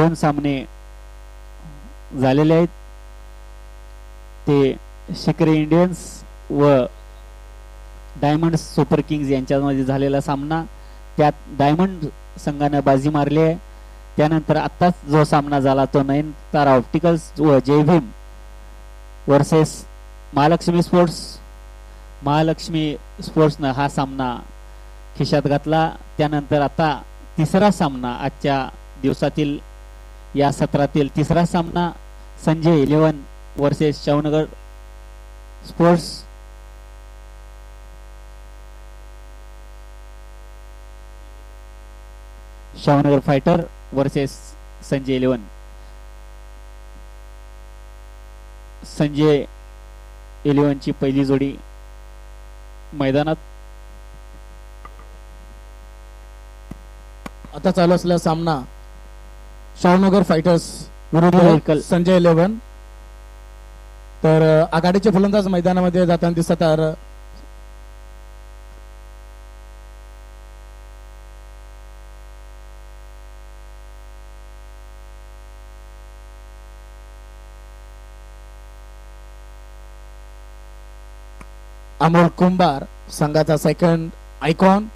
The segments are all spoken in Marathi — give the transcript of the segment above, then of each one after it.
2 सामने झालेले आहेत. ते शिकरी इंडियन्स व डायमंड सुपर किंग्स यांच्यामध्ये झालेला सामना, त्यात डायमंड संघाने बाजी मारली आहे. त्यानंतर आत्ताच जो सामना झाला तो नयनतारा ऑप्टिकल्स व जय भीम वर्सेस महालक्ष्मी स्पोर्ट्स. महालक्ष्मी स्पोर्ट्सनं हा सामना खिशात घातला. त्यानंतर आता तिसरा सामना, आजच्या दिवसातील या सत्रातील तिसरा सामना, Sanjay 11 versus Shahunagar sports. Shahunagar fighter versus Sanjay 11. Sanjay 11 ची पहिली जोडी मैदानात. आता चालू असलेला सामना शाहूनगर फायटर्स विरुद्ध संजय 11. तर आघाडीचे फलंदाज मैदानामध्ये जाताना दिसत आहे. अमोल कुंभार संघाचा सेकंड आयकॉन,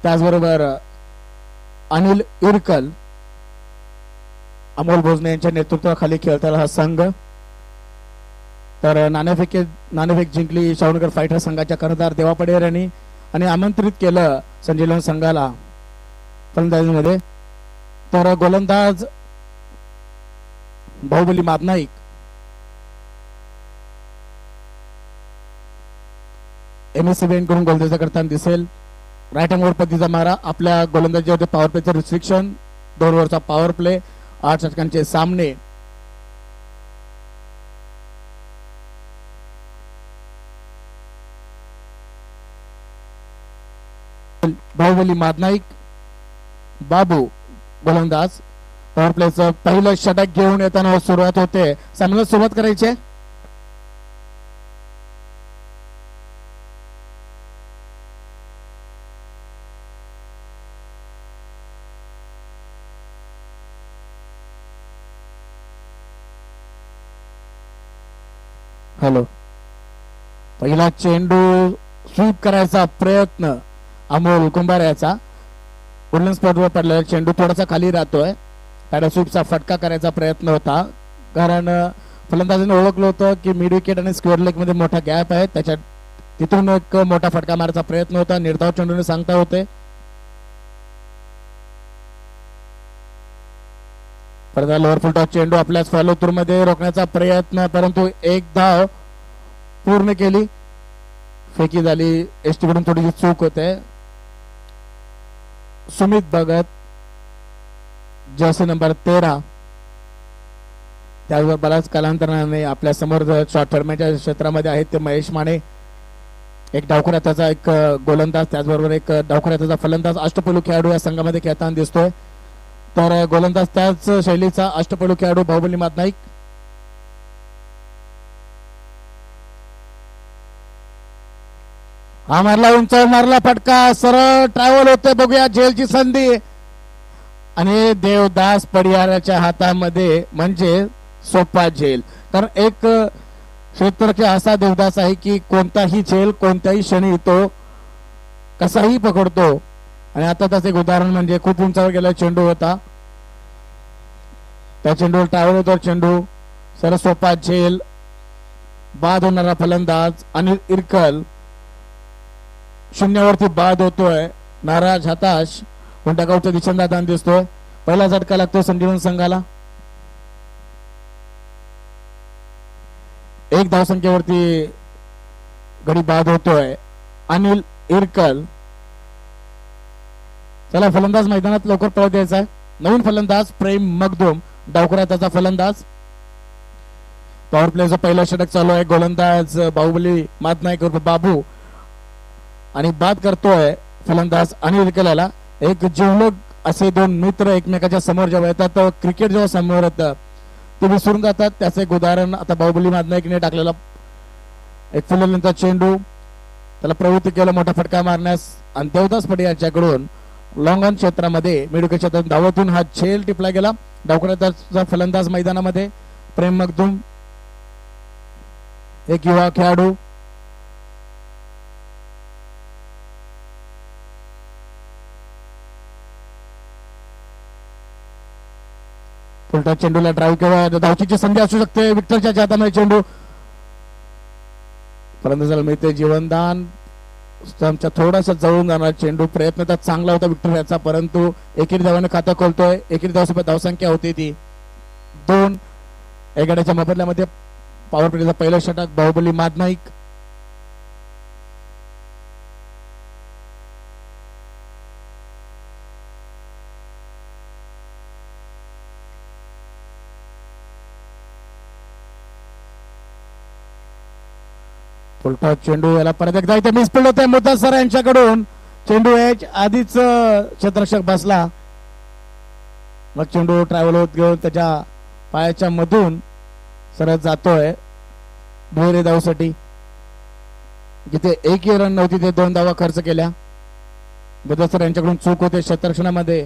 त्याचबरोबर अनिल इरकल, अमोल भोजने यांच्या नेतृत्वाखाली खेळताना हा संघ. तर नाणेफेक जिंकली शाहूनगर फायटर संघाच्या कर्णधार देवा पडेर यांनी आणि आमंत्रित केलं संजय 11 संघाला फलंदाजीमध्ये. तर गोलंदाज बाहुबली मादनाईक MSC बँक कडून गोलंदाजी करताना दिसेल. राईट हँड पद्धतीचा मारा. आपल्या गोलंदाजीमध्ये पॉवर प्लेचं रिस्ट्रिक्शन, 2 ओव्हरचा पॉवर प्ले, 8 षटकांचे सामने. बाहुबली मादनाईक, बाबू गोलंदाज. पॉवर प्लेचं पहिलं षटक घेऊन येताना सुरुवात होते. सामन्याला सुरुवात करायची. हॅलो. पहिला चेंडू स्वीप करायचा प्रयत्न अमोल कुंभार याचा. वुडलंड स्पॉटवर पडलेला चेंडू थोडासा खाली राहतोय. पॅडा स्वीपचा फटका करायचा प्रयत्न होता, कारण फलंदाजाने ओळखलं होतं की मिड विकेट आणि स्क्वेअर लेग मध्ये मोठा गॅप आहे. त्याच्यात तिथून एक मोठा फटका मारायचा प्रयत्न होता. निर्धाव चेंडूने सांगता होते. परत लोअर फुल टॉस चेंडू आपल्याच फॉलो थ्रू मध्ये रोखण्याचा प्रयत्न, परंतु एक धाव पूर्ण केली. फेकी झाली. एसटी कडून थोडीशी चूक होते. सुमित भगत जर्सी नंबर 13, त्याचबरोबर बऱ्याच कालांतराने आपल्या समोर शॉर्ट फॉर्मॅटच्या क्षेत्रामध्ये आहेत ते महेश माने, एक डावखुरात्याचा एक गोलंदाज, त्याचबरोबर एक डावखुरात्याचा फलंदाज अष्टपैलू खेळाडू या संघामध्ये खेळताना दिसतोय. तर गोलंदाज त्याच शैलीचा अष्टपैलू खेळाडू बाहुबली मादनाईक. हा मारला, उंचावर मारला फटका, सरळ ट्रॅव्हल होते. बघूया झेलची संधी आणि देवदास पडियाराच्या हातामध्ये, म्हणजे सोपा झेल. कारण एक क्षेत्रचे असा देवदास आहे की कोणताही झेल कोणत्याही क्षणी तो कसाही पकडतो. आणि आता त्याचे एक उदाहरण म्हणजे खूप उंचावर गेला चेंडू होता, त्या चेंडूवर ट्रॅव्हल होतो चेंडू, सरळ सोपा झेल. बाद होणारा फलंदाज अनिल इरकल, शून्यावरती बाद होतोय. नाराज हताश गुंडागावच्या दिशेने जाताना दिसतोय. पहिला झटका लागतो संजीवन संघाला. 1 धावसंख्येवरती गडी बाद होतोय अनिल इरकल. चला फलंदाज मैदानात लवकर पळत द्यायचा आहे. नवीन फलंदाज प्रेम मगदूम, डावखुरा त्याचा फलंदाज. पॉवर प्लेचं पहिलं षटक चालू आहे. गोलंदाज बाहुबली मादनाईक उर्फ बाबू आणि बाद करतोय फलंदाज अनिल इरकलला. एक जिवलग असे दोन मित्र एकमेकाच्या समोर जेव्हा येतात, क्रिकेट जेव्हा समोर येतं ते विसरून जातात. त्याचं एक उदाहरण आता बाहुबली मादनाईकने टाकलेला एक फुललेंचा चेंडू, त्याला प्रवृत्ती केलं मोठा फटका मारण्यास आणि देवदास पडियारच्याकडून लॉंग ऑन क्षेत्रामध्ये मिडविकेट क्षेत्रात धावतून हा झेल टिपला गेला. डावखुराचा फलंदाज मैदानामध्ये प्रेम मगदूम, एक युवा खेळाडू. पुलटा चेंडूला ड्राईव्ह किंवा धावचीची संधी असू शकते. विक्टरच्या हातामध्ये चेंडू, फलंदाजाला मिळते जीवनदान. स्टंपच्या थोडासा जवळून जाणार चेंडू. प्रयत्न तर चांगला होता विक्टर याचा, परंतु एकेरी धावाने खातं खोलतोय. एकेरी धावासोबत धावसंख्या होती ती 2. एगाड्याच्या मोबदल्यामध्ये पॉवर प्लेचा पहिला षटक बाहुबली मादनाईक. उलटा चेंडू याला परत एकदा इथे मिसफिल्ड होते मुद्दा सर यांच्याकडून. चेंडू एच आधीच क्षेत्ररक्षक बसला, मग चेंडू ट्रॅव्हल होत घेऊन त्याच्या पायाच्या मधून सरळ जातोय दुहेरी धावसाठी. जिथे एकही रन नव्हती ते 2 धावा खर्च केल्या. मुद्दा सर यांच्याकडून चूक होते क्षेत्ररक्षणामध्ये,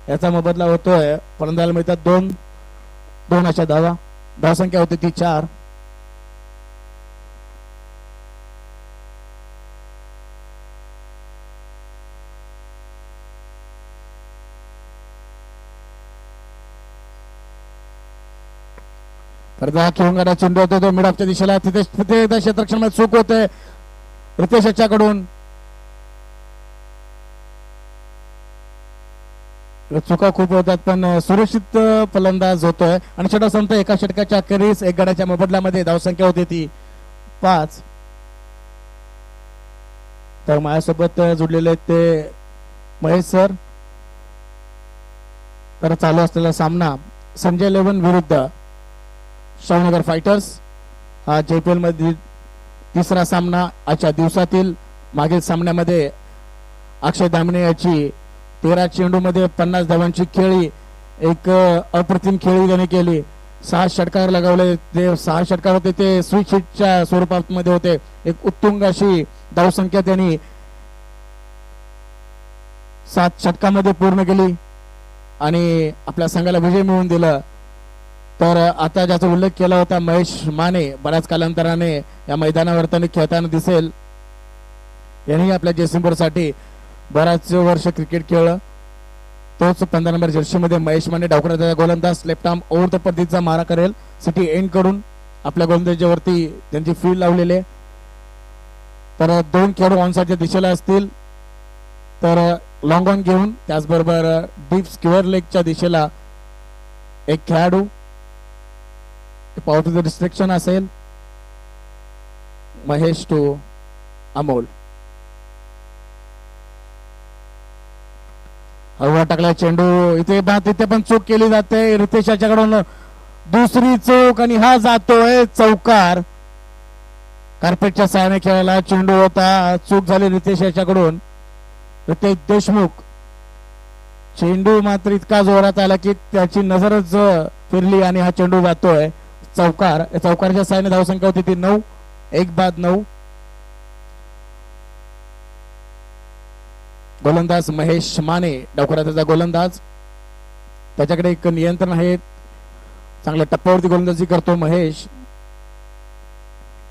याचा मोबदला होतोय. फलंदाजाला मिळतात 2 अशा धावा. धावसंख्या होती ती 4. खेळून चेंडू होतो तो मिड ऑफच्या दिशेला. तिथे क्षेत्ररक्षणामध्ये चूक होते रितेश याच्याकडून. चुका खूप होतात पण सुरक्षित फलंदाज होतोय. आणि षटक संपत एका षटकाच्या अखेरीस 1 गड्याच्या मोबदल्यामध्ये धावसंख्या होती ती 5. तर माझ्यासोबत जुडलेले ते महेश सर. तर चालू असलेला सामना संजय 11 विरुद्ध शाहनगर फायटर्स. हा JPL मध्ये तिसरा सामना आजच्या दिवसातील. मागील सामन्यामध्ये अक्षय दामणे याची 13 चेंडू मध्ये 50 धावांची खेळी, एक अप्रतिम खेळी त्याने केली. 6 षटकार लगावले. ते 6 षटकार होते ते स्विच हिटच्या स्वरूपात मध्ये होते. एक उत्तुंग अशी धावसंख्या त्यांनी 7 षटकामध्ये पूर्ण केली आणि आपल्या संघाला विजय मिळवून दिला. तर आता ज्याचा उल्लेख केला होता महेश माने, बऱ्याच कालांतराने या मैदानावर त्यांनी खेळताना दिसेल. यांनी आपल्या जयसिंगपूरसाठी बराच वर्ष क्रिकेट खेळलं. तोच 15 नंबर जर्सी मध्ये महेश माने डावखुराचा गोलंदाज लेफ्ट आर्म ओव्हर द पद्धतीचा मारा करेल. सिटी एंड कडून आपल्या गोलंदाजीवरती त्यांची फील्ड लावलेली आहे. तर 2 खेळाडू ऑनसाइडच्या दिशेला असतील. तर लॉंग ऑन घेऊन त्याचबरोबर डीप स्क्वेअर लेगच्या दिशेला एक खेळाडू. पॉवर टू द डिस्ट्रक्शन असेल. महेश टू अमोल. हवा टाकला चेंडू. इथे पण चूक केली जाते रितेश याच्याकडून. दुसरी चूक आणि हा जातोय चौकार. कार्पेटच्या सहाय्याने खेळायला चेंडू होता. चूक झाली रितेश याच्याकडून. रितेश देशमुख. चेंडू मात्र इतका जोरात आला की त्याची नजरच फिरली आणि हा चेंडू जातोय चौकार. चौकारच्या सहाय्याने धावसंख्या होती ती 9. 1 बाद 9. गोलंदाज महेश माने डावखुराचा गोलंदाज. त्याच्याकडे एक नियंत्रण आहे. चांगल्या टप्प्यावरती गोलंदाजी करतो महेश.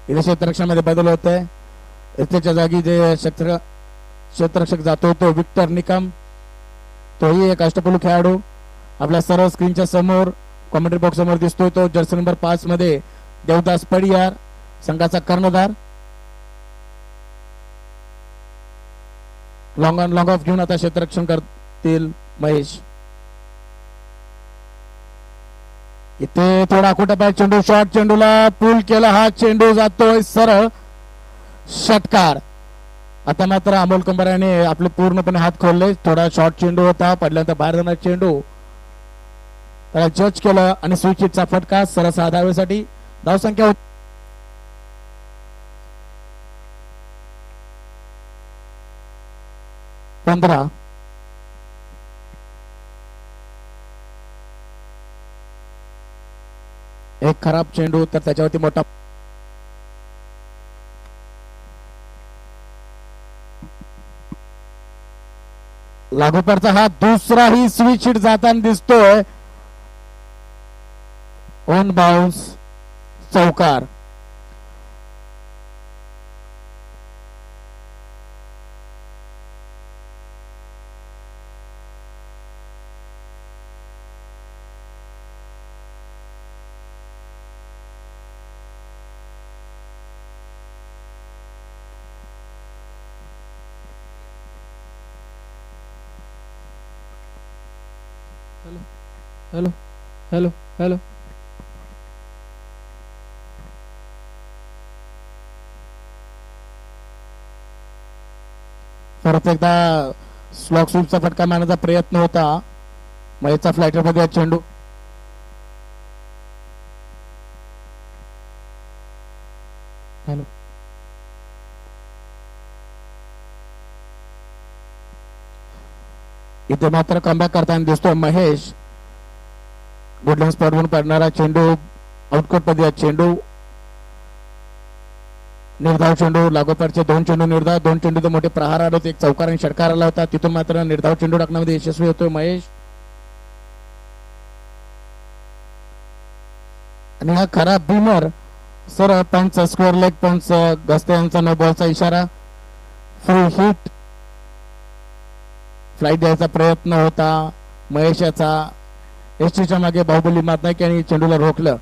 इथे क्षेत्ररक्षणामध्ये बदल होत आहे. त्याच्या जागी जे क्षेत्ररक्षक जातो तो विक्टर निकम. तोही एक अष्टपैलू खेळाडू आपल्या सर्व स्क्रीनच्या समोर कॉमेंट्री बॉक्स समोर दिसतोय. तो जर्सी नंबर 5 मध्ये देवदास पडियार, संघाचा कर्णधार. लॉंग ऑन लॉंग ऑफ घेऊन आता क्षेत्ररक्षण करतील महेश. इथे थोडा खोटा पाय चेंडू. शॉर्ट चेंडूला पूल केला. हा चेंडू जातोय सरळ षटकार. आता मात्र अमोल कंबर याने आपले पूर्णपणे हात खोलले. थोडा शॉर्ट चेंडू होता, पडल्यानंतर बाहेर जाणार चेंडू त्याला जज केलं आणि स्विच हिटचा फटका. सरळ 6 धावेसाठी धावसंख्या 15. एक खराब चेंडू तर त्याच्यावरती मोठा लागोपाठचा हा दुसराही स्विच हिट जाताना दिसतोय. ऑन बाउन्स चौकार. Hello hello hello. परत एकदा स्लॉक स्वीपचा फटका मारण्याचा प्रयत्न होता. महेशचा फ्लायटर मध्ये चेंडू. हॅलो. इथे मात्र कमबॅक करताना दिसतोय महेश. गुडलँड स्पॉटवरून पडणारा चेंडू आउटकोट मध्ये चेंडू. निर्धाव चेंडू. लागोपाठचे 2 चेंडू निर्धाव. 2 चेंडू मोठे प्रहार आले होते. एक चौकार आणि षटकार आला होता. तिथून मात्र निर्धाव चेंडू टाकण्यामध्ये यशस्वी होतोय महेश. आणि हा खरा बिमर सर पंच स्क्वेअर लेग पंच गस्ते यांचा नो बॉलचा इशारा. फुल हिट. फ्लाईट द्यायचा प्रयत्न होता महेशाचा. एसटीच्या मागे बाहुबली मातनायक यांनी चेंडूला रोखलं.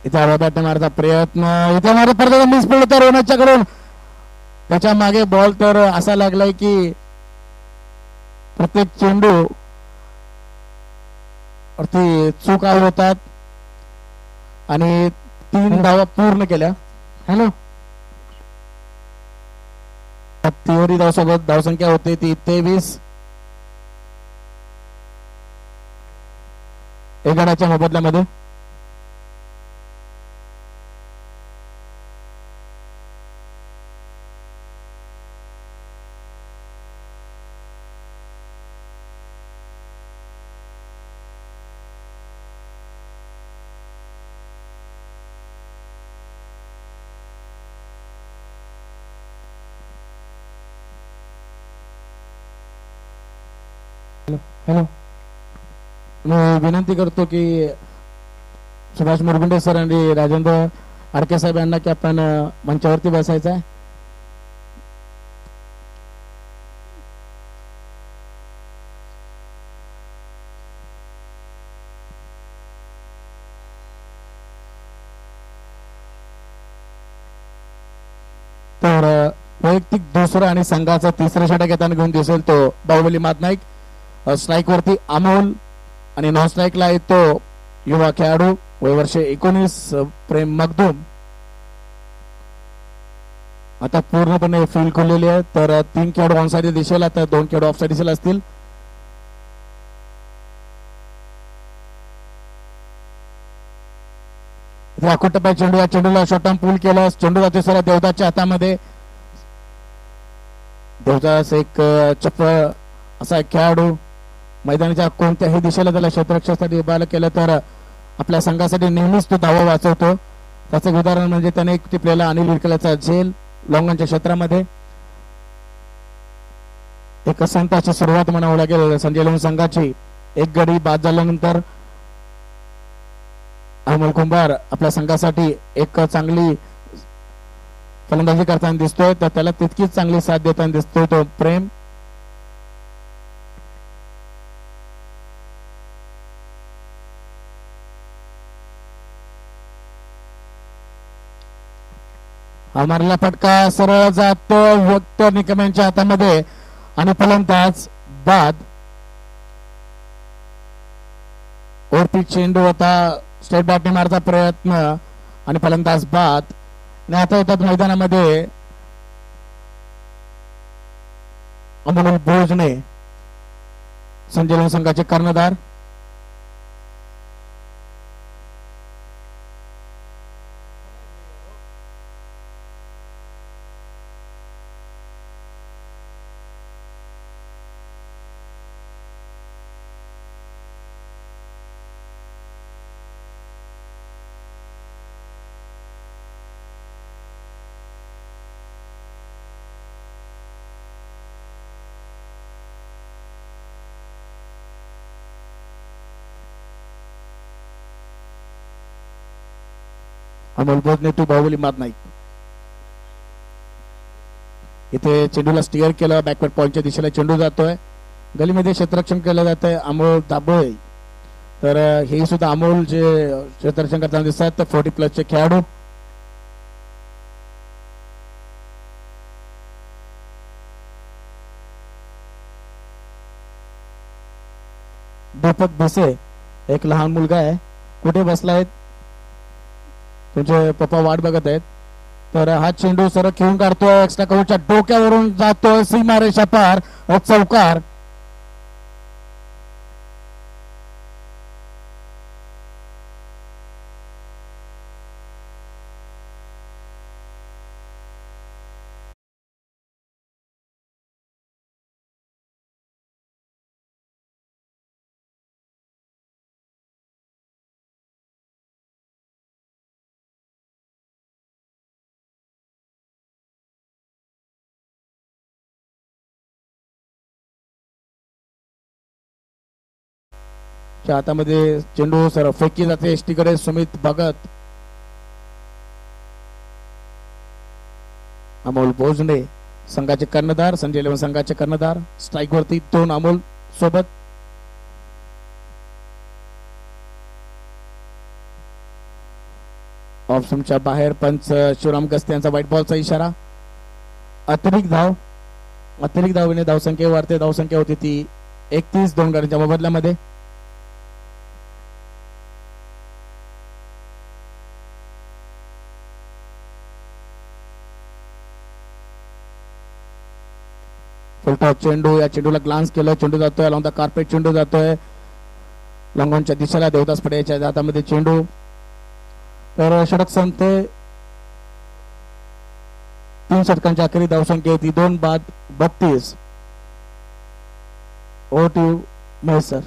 इथे बॅट मारता प्रयत्न. इथे मारे परत मिस पडलं तर रोनाच्याकडून. त्याच्या मागे बॉल तर असा लागलाय की प्रत्येक चेंडू वरती चूक आली होतात आणि 3 धावा पूर्ण केल्या. हॅलो. तिवरी धावसोबत धावसंख्या होते ती 23. एक गडाच्या मोबदल्यामध्ये हॅलो. मी विनंती करतो की सुभाष मुरगुंडे सर आणि राजेंद्र आडके साहेब यांना की आपण मंचावरती बसायचं आहे. तर वैयक्तिक दुसरं आणि संघाचा तिसरा षटक येताना घेऊन दिसेल तो बाहुबली मातनाईक. स्ट्राईक वरती अमोल आणि नॉन स्ट्राईकला येतो युवा खेळाडू वय वर्ष 19 प्रेम मगदूम. आता पूर्णपणे फील्ड खुललेली आहे. तर 3 खेळाडू ऑन साइड दिशेला तर 2 खेळाडू ऑफ साइड दिशेला असतील. अकोटप्पा चेंडू. या चेंडूला शॉर्ट टर्म पूल केलं. चेंडू जातो सर देवदासच्या हातामध्ये. देवदास एक चपळ असा एक खेळाडू. मैदानाच्या कोणत्याही दिशेला त्याला क्षेत्ररक्षणासाठी उभा केलं तर आपल्या संघासाठी नेहमीच तो धावा वाचवतो. त्याचं उदाहरण म्हणजे त्याने एक टिपलेला अनिल विरकलाचा झेल लॉंगनच्या क्षेत्रामध्ये. एक संताची सुरुवात म्हणावं लागेल संजय लोन संघाची. एक गडी बाद झाल्यानंतर अमोल कुंभार आपल्या संघासाठी एक चांगली फलंदाजी करताना दिसतोय. तर त्याला तितकीच चांगली साथ देताना दिसतोय तो प्रेम. मारला फटका सरळ जातो व्यक्त निकम हातामध्ये आणि फलंदाज बाद. वरती चेंडू होता. स्टेट बॅटने मारता प्रयत्न आणि फलंदाज बाद. आणि आता येतात मैदानामध्ये अमोल भोजने संजय संघाचे कर्णधार. अमोल भोजने टू बाहुबली मादनाईक. इथे चेंडूला स्टिअर केलं, बॅकवर्ड पॉईंटच्या दिशेला चेंडू जातोय, गलीमध्ये क्षेत्ररक्षण केलं जात आहे अमोल दाभोळे. तर हे सुद्धा अमोल जे क्षेत्ररक्षण करताना दिसतात 40+ चे खेळाडू. दीपक भिसे एक लहान मुलगा आहे, कुठे बसलायत तुमचे पप्पा वाट बघत आहेत. तर हा चेंडू सरळ खेळून काढतोय, एक्स्ट्रा कव्हरच्या डोक्यावरून जातोय सीमारेषा पार, चौकार. च्या हातामध्ये चेंडू सर फेकी जाते एसटीकडे. सुमित भगत, अमोल भोजने संघाचे कर्णधार, संजय इलेव्हन संघाचे कर्णधार. स्ट्राईक वरती 2 अमोल सोबत. ऑफ स्टंपच्या बाहेर पंच शिवराम गस्ते यांचा व्हाईट बॉलचा इशारा. अतिरिक्त धावेने धावसंख्या वाढते. धावसंख्या होती ती 31, 2 गड्यांच्या मोबदल्यामध्ये. फुलटॉप चेंडू, या चेंडूला ग्लान्स केलं, चेंडू जातोय अलॉंग द कार्पेट, चेंडू जातोय लॉंगॉनच्या दिशेला. देवदास पड्याच्या हातामध्ये चेंडू. तर षटक संपते. 3 षटकांच्या अखेरी धावसंख्या होती 2 बाद 32. ओ टू महेश सर.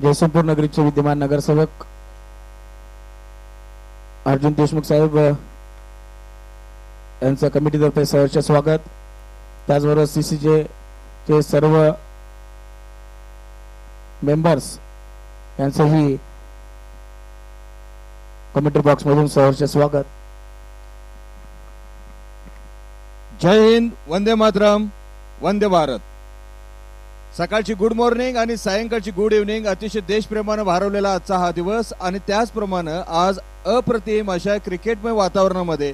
जयसिंगपूर नगरीचे विद्यमान नगरसेवक अर्जुन देशमुख साहेब यांचं कमिटीतर्फे सहर्ष स्वागत. त्याचबरोबर सीसीजे चे सर्व मेंबर्स यांचंही कमिटी बॉक्स मधून सहर्ष स्वागत. जय हिंद, वंदे मातरम, वंदे भारत. सकाळची गुड मॉर्निंग आणि सायंकाळची गुड इव्हनिंग. अतिशय देशप्रेमानं भारवलेला आजचा हा दिवस आणि त्याचप्रमाणे आज अप्रतिम अशा क्रिकेटमय वातावरणामध्ये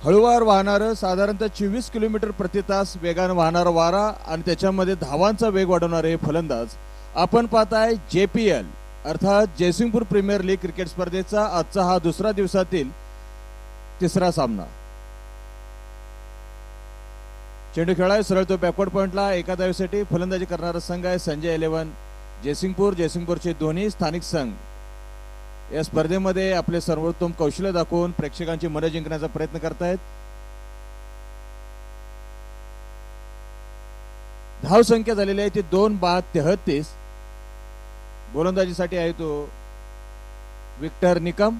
हळूवार वाहणारं साधारणतः 24 किलोमीटर प्रति तास वेगानं वाहणारा वारा आणि त्याच्यामध्ये धावांचा वेग वाढवणारे हे फलंदाज आपण पाहताय JPL अर्थात जयसिंगपूर प्रीमियर लीग क्रिकेट स्पर्धेचा आजचा हा दुसरा दिवसातील तिसरा सामना. चेंडू खेळाय सरळ तो बॅकवर्ड पॉइंटला. एका धावेसाठी फलंदाजी करणारा संघ आहे संजय इलेव्हन जयसिंगपूर. जयसिंगपूरचे दोन्ही स्थानिक संघ या स्पर्धेमध्ये आपले सर्वोत्तम कौशल्य दाखवून प्रेक्षकांची मनं जिंकण्याचा प्रयत्न करतायत. धाव संख्या झालेली आहे ती 2 बाद 33. गोलंदाजीसाठी आहे तो विक्टर निकम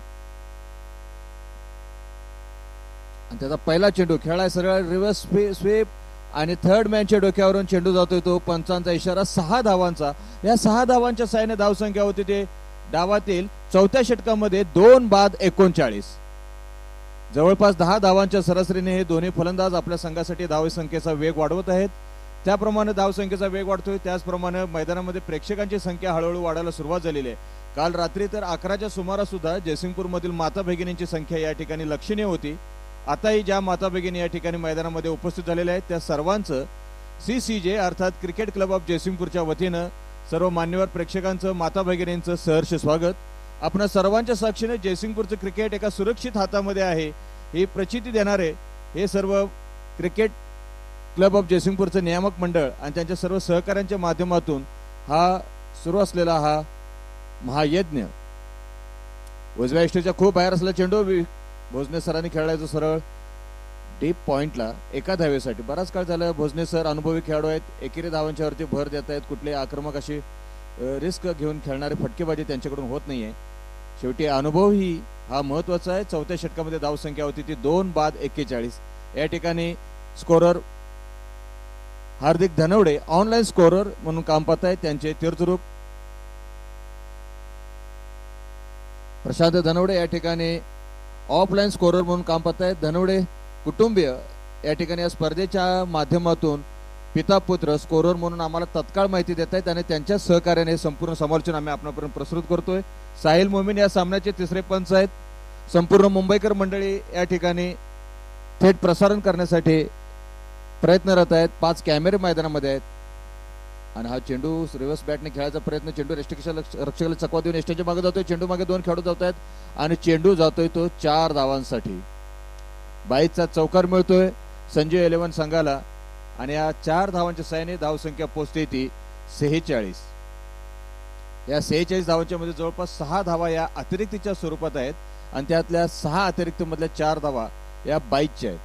आणि त्याचा पहिला चेंडू खेळाय सरळ रिव्हर्स स्वीप आणि थर्ड मॅनच्या डोक्यावरून चेंडू जातोय तो. पंचांचा इशारा 6 धावांचा. या 6 धावांच्या साहाय्याने धावसंख्या होती ते डावातील चौथ्या षटकामध्ये 2 बाद 39. जवळपास 10 धावांच्या सरासरीने हे दोन्ही फलंदाज आपल्या संघासाठी धावसंख्येचा वेग वाढवत आहेत. त्याप्रमाणे धावसंख्येचा वेग वाढतोय त्याचप्रमाणे मैदानामध्ये प्रेक्षकांची संख्या हळूहळू वाढायला सुरुवात झालेली आहे. काल रात्री तर 11च्या सुमारास सुद्धा जयसिंगपूर मधील माता भगिनींची संख्या या ठिकाणी लक्षणीय होती. आताही ज्या माता भगिनी या ठिकाणी मैदानामध्ये उपस्थित झालेल्या आहेत त्या सर्वांचं CCJ अर्थात क्रिकेट क्लब ऑफ जयसिंगपूरच्या वतीनं सर्व मान्यवर प्रेक्षकांचं माता भगिनींचं सहर्ष स्वागत. आपण सर्वांच्या साक्षीने जयसिंगपूरचं क्रिकेट एका सुरक्षित हातामध्ये आहे ही प्रचिती देणारे हे सर्व क्रिकेट क्लब ऑफ जयसिंगपूरचं नियामक मंडळ आणि त्यांच्या सर्व सहकाऱ्यांच्या माध्यमातून हा सुरू असलेला हा महायज्ञ. उजव्या इष्टीच्या खूप बाहेर असलेला चेंडू भोजने सरांनी खेळायचं सरळ डीप पॉइंटला एका धावेसाठी. बराच काळ झाला भोजने सर अनुभवी खेळाडू आहेत. एकेरी धावांच्या वरती भर देत आहेत. कुठले आक्रमक अशी रिस्क घेऊन खेळणारे फटकेबाजी त्यांच्याकडून होत नाहीये. शेवटी अनुभव ही हा महत्वाचा आहे. चौथ्या षटकामध्ये धावसंख्या होती ती 2 बाद 41. या ठिकाणी स्कोरर हार्दिक धनवडे ऑनलाईन स्कोरर म्हणून काम पाहत आहेत. त्यांचे तीर्थरूप प्रशांत धनवडे या ठिकाणी ऑफलाईन स्कोरर म्हणून काम पाहत आहेत. धनवडे कुटुंबीय या ठिकाणी या स्पर्धेच्या माध्यमातून पिता पुत्र स्कोरर म्हणून आम्हाला तत्काळ माहिती देत आहेत आणि त्यांच्या सहकार्याने संपूर्ण समालोचन आम्ही आपल्यापर्यंत प्रस्तुत करतोय. साहिल मोमीन या सामन्याचे तिसरे पंच आहेत. संपूर्ण मुंबईकर मंडळी या ठिकाणी थेट प्रसारण करण्यासाठी प्रयत्नरत आहेत. 5 कॅमेरे मैदानामध्ये आहेत आणि हा चेंडू रिव्हर्स बॅटने खेळायचा प्रयत्न. चेंडू रक्षकाला चकवा देऊन एस्टेच्या मागे जातोय. चेंडू मागे 2 खेळाडू जात आहेत आणि चेंडू जातोय तो 4 धावांसाठी. 22चा चौकार मिळतोय संजय 11 संघाला आणि या 4 धावांच्या साहाय्याने धावसंख्या पोहोचते ती 46. या 46 धावांच्या मध्ये जवळपास 6 धावा या अतिरिक्तच्या स्वरूपात आहेत आणि त्यातल्या 6 अतिरिक्त मधल्या 4 धावा या 22च्या आहेत.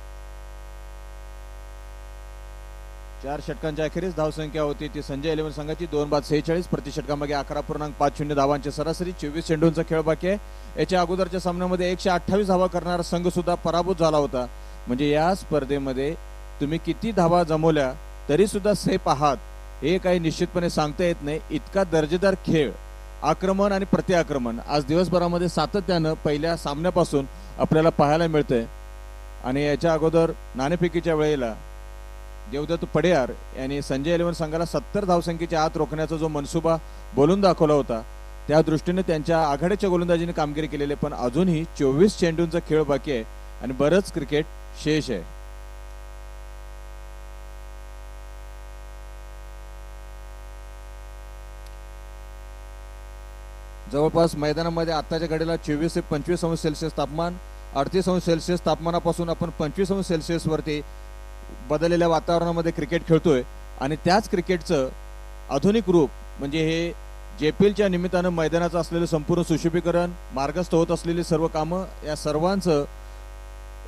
4 षटकांच्या अखेरीस धावसंख्या होती ती संजय 11 संघाची 2 बाद 46. प्रति षटकामागे 11.50 धावांची सरासरी. 24 चेंडूंचा खेळ बाकी आहे. याच्या अगोदरच्या सामन्यामध्ये 128 धावा करणारा संघ सुद्धा पराभूत झाला होता. म्हणजे या स्पर्धेमध्ये तुम्ही किती धावा जमवल्या तरी सुद्धा सेफ आहात हे काही निश्चितपणे सांगता येत नाही. इतका दर्जेदार खेळ, आक्रमण आणि प्रतिआक्रमण आज दिवसभरामध्ये सातत्यानं पहिल्या सामन्यापासून आपल्याला पाहायला मिळतंय. आणि याच्या अगोदर नाणेफेकीच्या वेळेला देवदत्त पडेयार यांनी संजय 11 संघाला 70 धावसंख्येच्या आत रोखण्याचा जो मनसुबा बोलून दाखवला होता त्या दृष्टीने त्यांच्या आघाडीच्या गोलंदाजीने कामगिरी केलेली. पण अजूनही 24 चेंडूंचा खेळ बाकी आहे आणि बरंच क्रिकेट शेष आहे. जवळपास मैदानामध्ये आताच्या घडीला 24 ते 25 अंश सेल्सिअस तापमान. 38 अंश सेल्सिअस तापमानापासून आपण 25 अंश सेल्सिअस वरती बदललेल्या वातावरणामध्ये क्रिकेट खेळतोय आणि त्याच क्रिकेटचं आधुनिक रूप म्हणजे हे जेपीएलच्या निमित्तानं मैदानाचं असलेलं संपूर्ण सुशोभीकरण, मार्गस्थ होत असलेली सर्व कामं, या सर्वांचं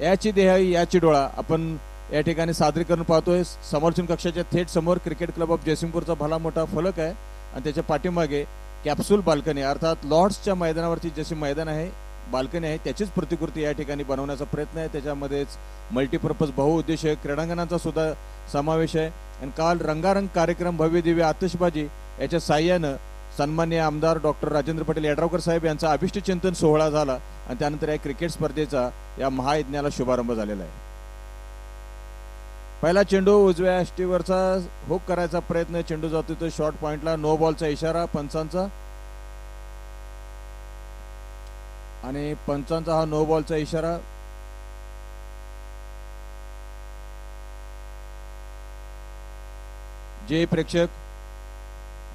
याची देहाई याची डोळा आपण या ठिकाणी सादरीकरण पाहतोय. समर्थन कक्षाच्या थेट समोर क्रिकेट क्लब ऑफ जयसिंगपूरचा भला मोठा फलक आहे आणि त्याच्या पाठीमागे कॅप्सूल बाल्कनी अर्थात लॉर्ड्सच्या मैदानावरती जशी मैदान आहे बाल्कनी आहे त्याचीच प्रतिकृती या ठिकाणी बनवण्याचा प्रयत्न आहे. त्याच्यामध्येच मल्टीपर्पज बहुउद्देशीय क्रीडांगणाचा सुद्धा समावेश आहे. आणि काल रंगारंग कार्यक्रम, भव्य दिव्य आतिषबाजी याच्या साह्यानं सन्माननीय आमदार डॉक्टर राजेंद्र पाटील यड्रावकर साहेब यांचा अभिष्ट चिंतन सोहळा झाला आणि त्यानंतर या क्रिकेट स्पर्धेचा या महायज्ञाला शुभारंभ झालेला आहे. पहिला चेंडू उजव्या अष्टीवरचा हुक करायचा प्रयत्न. चेंडू जातो तो शॉर्ट पॉइंटला. नो बॉलचा इशारा पंचांचा आणि पंचांचा हा नो बॉलचा इशारा. जे प्रेक्षक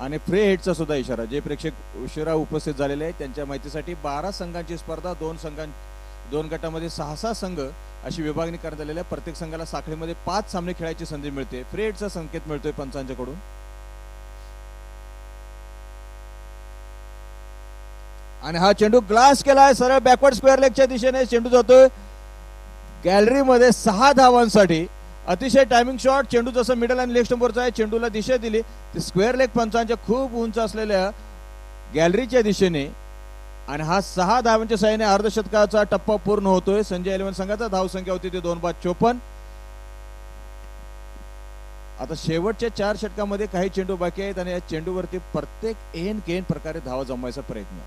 आणि फ्री हिटचा सुद्धा इशारा. जे प्रेक्षक उशिरा उपस्थित झालेले आहेत त्यांच्या माहितीसाठी 12 संघांची स्पर्धा, 2 गटामध्ये 6 संघ अशी विभागणी करण्यात आलेली आहे. प्रत्येक संघाला साखळीमध्ये 5 सामने खेळायची संधी मिळते. फ्री हिटचा संकेत मिळतोय पंचांच्याकडून. आणि हा चेंडू ग्लास केलाय सरळ बॅकवर्ड स्क्वेअर लेगच्या दिशेने. चेंडू जातोय गॅलरीमध्ये 6 धावांसाठी. अतिशय टायमिंग शॉट. चेंडू जसं मिडल आणि लेग स्टंपवरचा आहे चेंडूला दिशा दिली ती स्क्वेअर लेग पंचांच्या खूप उंच असलेल्या गॅलरीच्या दिशेने. आणि हा 6 धावांच्या साहाय्याने अर्धशतकाचा टप्पा पूर्ण होतोय. संजय 11 संघाचा धावसंख्या होती ती 2 बाद 54. आता शेवटच्या 4 षटकामध्ये काही चेंडू बाकी आहेत आणि या चेंडूवरती प्रत्येक एन केन प्रकारे धावा जमवायचा प्रयत्न.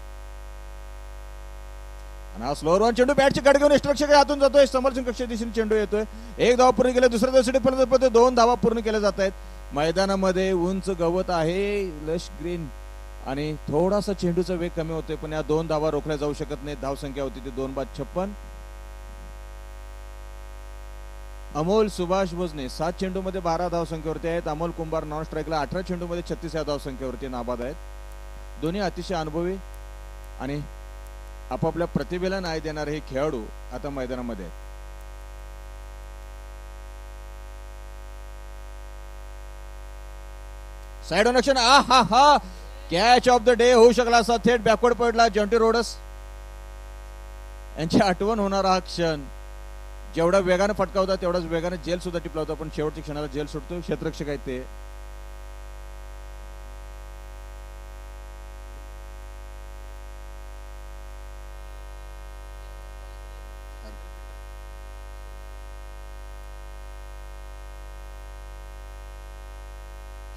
आणि हा स्लोअर वन चेंडू बॅटची कड घेऊन यष्टरक्षक हातून जातोय. समर्थन कक्षेच्या दिशेने चेंडू येतोय. 1 धावा पूर्ण केल्या. दुसऱ्या धावेसाठी 2 धावा पूर्ण केल्या जात आहेत. मैदानामध्ये उंच गवत आहे, लश ग्रीन आणि थोडासा चेंडूचा वेग कमी होतोय पण या 2 धावा रोखल्या जाऊ शकत नाही. धावसंख्या होती ती 2 बाद 56. अमोल सुभाष भोजने 7 चेंडूमध्ये 12 धावसंख्येवरती आहेत. अमोल कुंभार नॉन स्ट्राईकला 18 चेंडूमध्ये 36 या धावसंख्येवरती नाबाद आहेत. दोन्ही अतिशय अनुभवी आणि आपापल्या प्रतिभेला न्याय देणारे हे खेळाडू आता मैदानामध्ये आहेत. Side on action. हा कॅच ऑफ द डे होऊ शकला असा थेट बॅकवर्ड पडला. जॉन्टी रोडस यांची आठवण होणारा हा क्षण. जेवढा वेगाने फटकावता तेवढाच वेगाने जेल सुद्धा टिपला होता पण शेवटच्या क्षणाला जेल सुटतो. क्षेत्ररक्षक आहेत ते.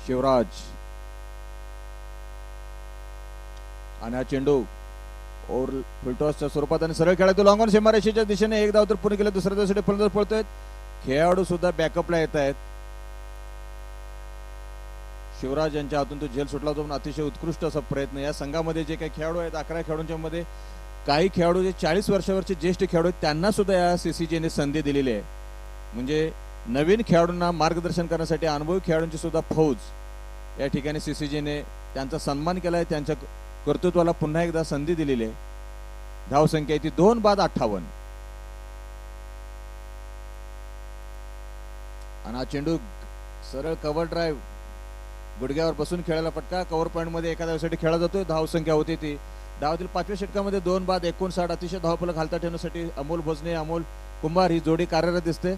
शिवराज आणि हा चेंडू ओव्हर फुलटॉसच्या स्वरूपात आणि सरळ खेळातून लॉंग ऑन सीमारेषेच्या दिशेने एक धाव तर पूर्ण केलं. दुसऱ्या धावसाठी फलंदाज पळतोय. खेळाडू सुद्धा बॅकअपला येत आहेत. शिवराज यांच्या हातून तो झेल सुटला होता, पण अतिशय उत्कृष्ट असा प्रयत्न. या संघामध्ये जे काही खेळाडू आहेत 11 खेळाडूंच्या मध्ये काही खेळाडू जे 40 वर्षावरचे ज्येष्ठ खेळाडू आहेत त्यांना सुद्धा या सीसीजीने संधी दिलेली आहे. म्हणजे नवीन खेळाडूंना मार्गदर्शन करण्यासाठी अनुभवी खेळाडूंची सुद्धा फौज या ठिकाणी सीसीजीने त्यांचा सन्मान केलाय. त्यांच्या कर्तृत्वाला पुन्हा एकदा संधी दिलेली आहे. धाव संख्या ती 2-58 आणि हा चेंडू सरळ कव्हर ड्राईव्ह गुडघ्यावर बसून खेळायला फटका. कव्हर पॉईंट मध्ये एका धावेसाठी खेळला जातोय. धाव संख्या होती ती धावातील 5व्या षटकामध्ये 2-59. अतिशय धावफलक हालता ठेवण्यासाठी अमोल भोसने अमोल कुंभार ही जोडी कार्यरत दिसते.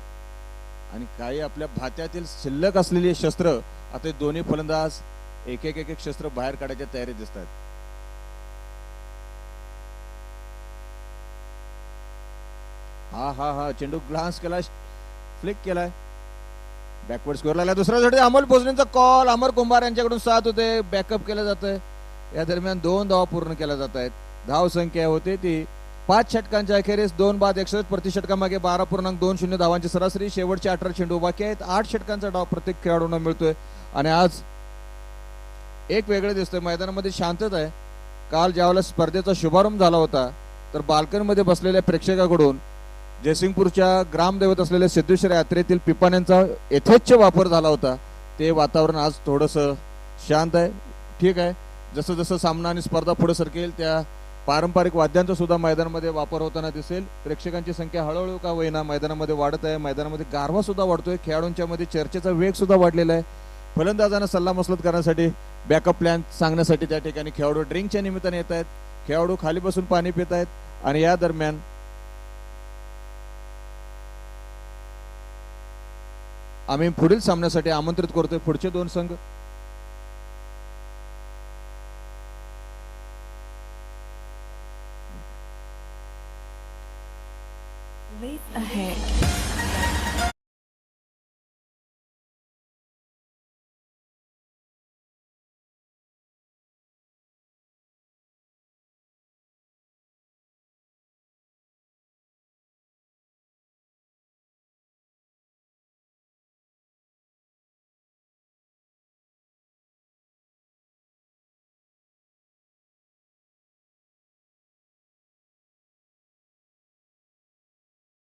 आणि काही आपल्या भात्यातील शिल्लक असलेली शस्त्र आता दोन्ही फलंदाज एक एक शस्त्र बाहेर काढायच्या तयारीत दिसत आहेत. हा चेंडू ग्लान्स केला, फ्लिक केलाय, बॅकवर्ड स्कोअर लागला. दुसऱ्या साठी अमोल भोसलेंचा कॉल. अमर कुंभार यांच्याकडून 7 होते. बॅकअप केलं जात आहे. या दरम्यान 2 धावा पूर्ण केल्या जात आहेत. धाव संख्या होते ती 5 षटकांच्या अखेरीस 2-61 प्रति षटकामागे 12.20 धावांची सरासरी. शेवटचे 18 चेंडू बाकी आहेत. 8 षटकांचा डाव प्रत्येक खेळाडूंना मिळतोय. आणि आज एक वेगळं दिसतंय, मैदानामध्ये शांतता आहे. काल ज्यावेळेला स्पर्धेचा शुभारंभ झाला होता तर बाल्कनमध्ये बसलेल्या प्रेक्षकाकडून जयसिंगपूरच्या ग्रामदैवत असलेल्या सिद्धेश्वर यात्रेतील पिपाण्यांचा यथेच्छ वापर झाला होता. ते वातावरण आज थोडंसं शांत आहे. ठीक आहे, जसं जसं सामना आणि स्पर्धा पुढे सरकेल त्या पारंपरिक वाद्यांचा सुद्धा मैदानामध्ये वापर होताना दिसेल. प्रेक्षकांची संख्या हळूहळू का होईना मैदानामध्ये वाढत आहे. मैदानामध्ये गारवा सुद्धा वाढतोय. खेळाडूंच्या मध्ये चर्चेचा वेग सुद्धा वाढलेला आहे. फलंदाजांना सल्लामसलत करण्यासाठी बॅकअप प्लॅन सांगण्यासाठी त्या ठिकाणी खेळाडू ड्रिंकच्या निमित्ताने येत आहेत. खेळाडू खाली बसून पाणी पित आहेत. आणि या दरम्यान आम्ही पुढील सामन्यासाठी आमंत्रित करतोय पुढचे 2 संघ. Race ahead.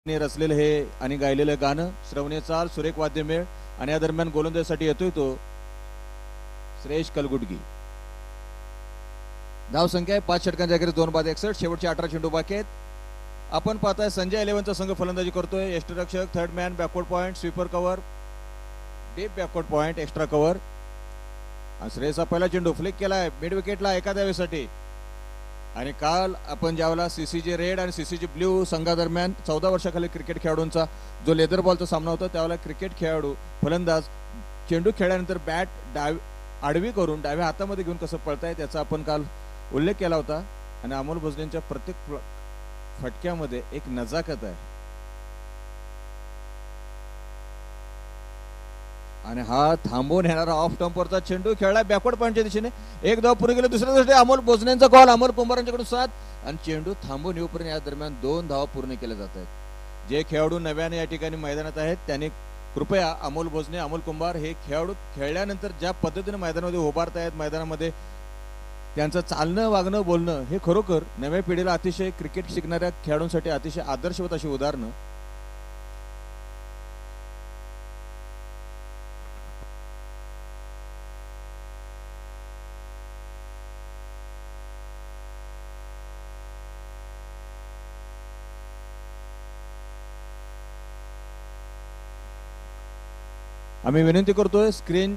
रचलेलं हे आणि गायलेलं गाणं श्रवणीय चाल सुरेख वाद्यमेळ. आणि या दरम्यान गोलंदाजीसाठी येतोय तो श्रेयश कलगुडगी. धाव संख्या आहे 5 षटकांच्या अखेरीस 2-61. शेवटचे 18 चेंडू बाकी आहेत. आपण पाहताय संजय 11चा संघ फलंदाजी करतोय. यष्टिरक्षक, third man, backward point, sweeper cover, deep backward point, extra cover. आणि श्रेयसचा पहिला चेंडू फ्लिक केलाय मिड विकेटला एका धावेसाठी. आणि काल आपण ज्यावेळेला सीसीजी रेड आणि सीसीजी ब्ल्यू संघादरम्यान 14 वर्षाखाली क्रिकेट खेळाडूंचा जो लेदर बॉलचा सामना होता त्यावेळेला क्रिकेट खेळाडू फलंदाज चेंडू खेळल्यानंतर बॅट आडवी करून डाव्या हातामध्ये घेऊन कसं पळताय त्याचा आपण काल उल्लेख केला होता. आणि अमोल भोसलेंच्या प्रत्येक फटक्यामध्ये एक नजाकत आहे. आणि हा थांबवून येणारा ऑफ टम्परचा चेंडू खेळला बॅकवर्ड पॉइंटच्या दिशेने. एक धाव पुढे गेले. दुसऱ्या दिवशी अमोल भोसलेंचा कॉल. अमोल कुंभार यांच्याकडून 7 आणि चेंडू थांबून येऊपर्यंत या दरम्यान 2 धावा पूर्ण केल्या जात आहेत. जे खेळाडू नव्याने या ठिकाणी मैदानात आहेत त्यांनी कृपया अमोल भोसने, अमोल कुंभार हे खेळाडू खेळल्यानंतर ज्या पद्धतीने मैदानामध्ये उभारतायत, मैदानामध्ये त्यांचं चालणं, वागणं, बोलणं हे खरोखर नव्या पिढीला अतिशय क्रिकेट शिकणाऱ्या खेळाडूंसाठी अतिशय आदर्शवत अशी उदाहरणं. आम्ही विनंती करतोय स्क्रीन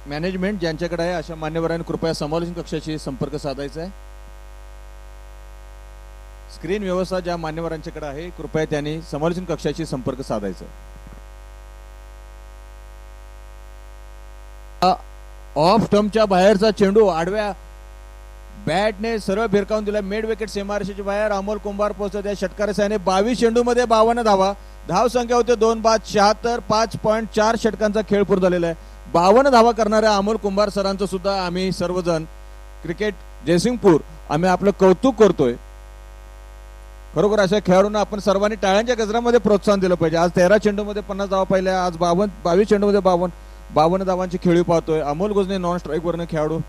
मॅनेजमेंट ज्यांच्याकडे आहे अशा मान्यवरांनी कृपया समालोचन कक्षाशी संपर्क साधायचा आहे. स्क्रीन व्यवस्था ज्या मान्यवरांच्याकडे आहे कृपया त्यांनी समालोचन कक्षाशी संपर्क साधायचा. ऑफ स्टंपच्या बाहेरचा चेंडू आडव्या बॅटने सरळ भिरकावून दिला मिड विकेट सीमारेषेच्या बाहेर. अमोल कुंभार पोहोचत या षटकार साने 22 चेंडू मध्ये 52 धावा. धाव संख्या होते 2-76. 5.4 षटकांचा खेळ पूर्ण झालेला आहे. 52 धावा करणाऱ्या अमोल कुंभार सरांचं सुद्धा आम्ही सर्वजण क्रिकेट जयसिंगपूर आम्ही आपलं कौतुक करतोय. खरोखर अशा खेळाडूंना आपण सर्वांनी टाळ्यांच्या गजरामध्ये प्रोत्साहन दिलं पाहिजे. आज 13 चेंडूमध्ये 50 धावा पाहिल्या, आज 22 चेंडूमध्ये 52 धावांची खेळी पाहतोय. अमोल गोजने नॉन स्ट्राईक वरनं खेळाडू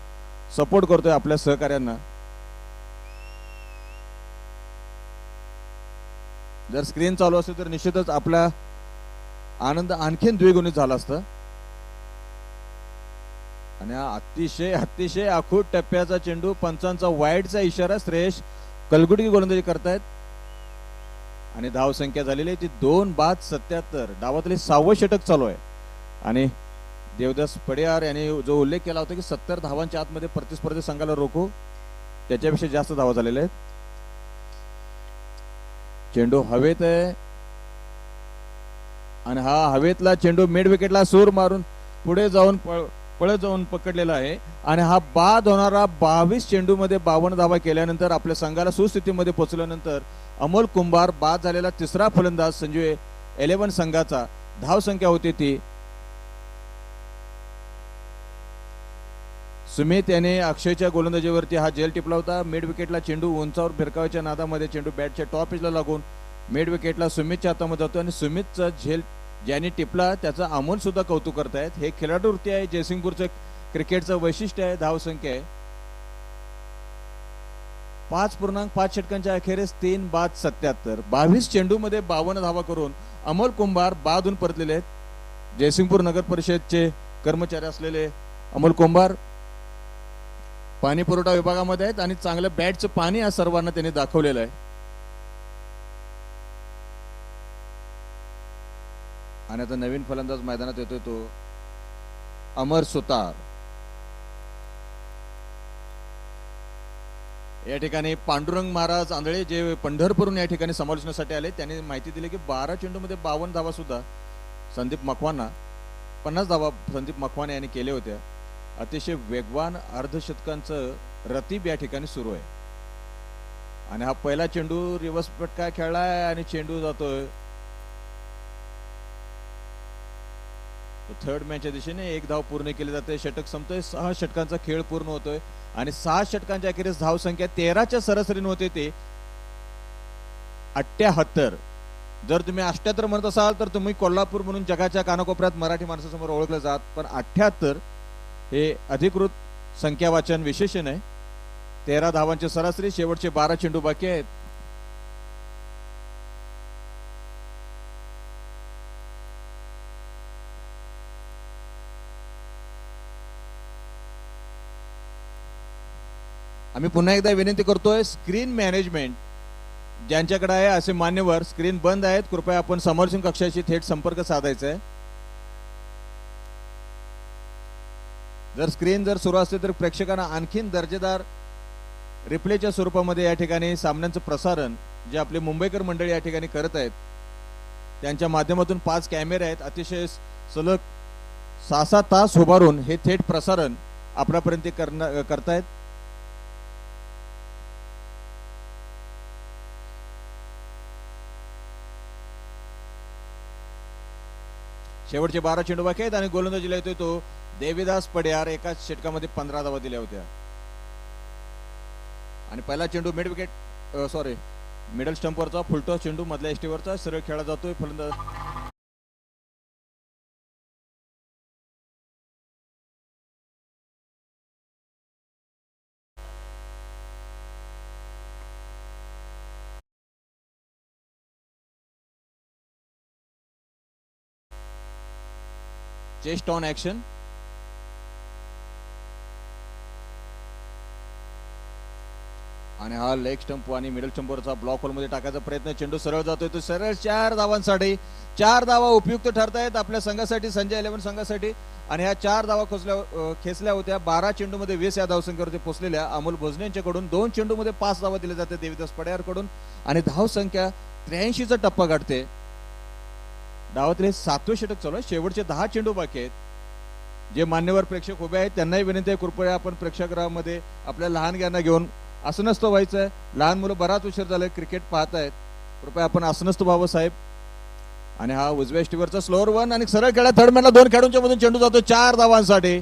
सपोर्ट करतोय आपल्या सहकार्यांना. जर स्क्रीन चालू असते तर निश्चितच आपला आनंद आणखीन द्विगुणित झाला असता. आणि हा अतिशय अतिशय आखूट टप्प्याचा चेंडू, पंचांचा वाईडचा इशारा, श्रेयश कलगुटी गोलंदाजी करतायत आणि धाव संख्या झालेली आहे ती 2 बाद 77. डावातले 6वं षटक चालू आहे आणि देवदास पडियार यांनी जो उल्लेख केला होता की 70 धावांच्या आतमध्ये प्रतिस्पर्धी संघाला रोखू, त्याच्यापेक्षा जास्त धावा झालेल्या आहेत. चेंडू हवेत आहे आणि हा हवेतला चेंडू मिड विकेटला सूर मारून पुढे जाऊन पळत जाऊन पकडलेला आहे आणि हा बाद होणारा 22 चेंडू मध्ये 52 धावा केल्यानंतर आपल्या संघाला सुस्थितीमध्ये पोहोचल्यानंतर अमोल कुंभार बाद झालेला तिसरा फलंदाज संजू 11 संघाचा. धाव संख्या होती ती सुमित याने अक्षयच्या गोलंदाजीवरती हा झेल टिपला होता. मिड विकेटला चेंडू उंचावर भिरकावायच्या नादामध्ये चेंडू बॅटच्या टॉप एजला लागून मिड विकेटला सुमितच्या हातामध्ये जातो आणि सुमितचा झेल ज्यांनी टिपला त्याचा अमोल सुद्धा कौतुक करतायत. हे खेळाडूवृत्ती आहे, जयसिंगपूरचं क्रिकेटचं वैशिष्ट्य आहे. धाव संख्या आहे 5.5 षटकांच्या अखेरीस 3 बाद 77. 22 चेंडू मध्ये 52 धावा करून अमोल कुंभार बाद होऊन परतलेले आहेत. जयसिंगपूर नगर परिषदचे कर्मचारी असलेले अमोल कुंभार पाणी पुरवठा विभागामध्ये आहेत आणि चांगलं बॅटचं पाणी आज सर्वांना त्यांनी दाखवलेलं आहे. आणि आता नवीन फलंदाज मैदानात येतोय तो अमर सुतार. या ठिकाणी पांडुरंग महाराज आंधळे जे पंढरपूरहून या ठिकाणी समालोचनासाठी आले त्यांनी माहिती दिली की 12 चेंडूमध्ये 52 धावा सुद्धा संदीप मकवाना 50 धावा संदीप मकवाना यांनी केले होत्या. अतिशय वेगवान अर्धशतकांचं रतीब या ठिकाणी सुरू आहे आणि हा पहिला चेंडू रिव्हर्स फटका खेळलाय आणि चेंडू जातोय थर्ड मॅचच्या दिशेने. 1 धाव पूर्ण केली जाते, षटक संपतोय, 6 षटकांचा खेळ पूर्ण होतोय आणि 6 षटकांच्या अखेरीस धाव संख्या 13च्या सरासरीने होते ते 78. जर तुम्ही 78 म्हणत असाल तर तुम्ही कोल्हापूर म्हणून जगाच्या कानाकोपऱ्यात मराठी माणसासमोर ओळखले जात, पण 78 हे अधिकृत संख्यावाचन विशेषण आहे. 13 धावांची सरासरी, शेवटचे 12 चेंडू बाकी आहेत. आम्ही पुन्हा एकदा विनंती करतोय, स्क्रीन मॅनेजमेंट ज्यांच्याकडे आहे असे मान्यवर, स्क्रीन बंद आहेत, कृपया आपण समोरच्या कक्षाशी थेट संपर्क साधायचा आहे. जर स्क्रीन जर सुरू असते तर प्रेक्षकांना आणखीन दर्जेदार रिप्लेच्या स्वरूपामध्ये या ठिकाणी सामन्यांचं प्रसारण जे आपले मुंबईकर मंडळी या ठिकाणी करत आहेत त्यांच्या माध्यमातून 5 कॅमेरे आहेत, अतिशय सलग 6-7 तास उभारून हे थेट प्रसारण आपल्यापर्यंत करतायत. शेवटचे 12 चेंडू बाकी आहेत आणि गोलंदाजीला येतोय तो देवीदास पडियार. एकाच षटकामध्ये 15 धावा दिल्या होत्या आणि पहिला चेंडू मिडल स्टंपवरचा फुलटॉस चेंडू मधल्या एसटीवरचा सरळ खेळला जातोय. फलंदाज चेस्ट ऑन ऍक्शन. आणि हा लेग स्टंप आणि मिडल स्टंपवरचा ब्लॉक होल मध्ये टाकायचा प्रयत्न, चेंडू सरळ जातोय तो सरळ 4 धावांसाठी. 4 धावा उपयुक्त ठरतायत आपल्या संघासाठी, संजय 11 संघासाठी. आणि ह्या 4 धावा खेचल्या होत्या. 12 चेंडू मध्ये 20 या धावसंख्येवरती पोहोचलेल्या अमोल भोजने यांच्याकडून 2 चेंडू मध्ये 5 धावा दिल्या जाते देवीदास पडियार कडून आणि धाव संख्या 83चा टप्पा गाठते. डावातले 7वे षटक चालू आहे, शेवटचे 10 चेंडू बाकी आहेत. जे मान्यवर प्रेक्षक उभे आहेत त्यांनाही विनंती आहे, कृपया आपण प्रेक्षागृहामध्ये आपल्या लहानग्यांना घेऊन आसनस्थ व्हायचंय. लहान मुलं बराच उशीर झालाय क्रिकेट पाहतायत, कृपया आपण आसनस्थ व्हावं साहेब. आणि हा उजव्या स्टीवरचा स्लोअर वन आणि सरळ खेळा थर्ड मॅनला 2 खेळाडूंच्या मधून चेंडू जातो 4 धावांसाठी.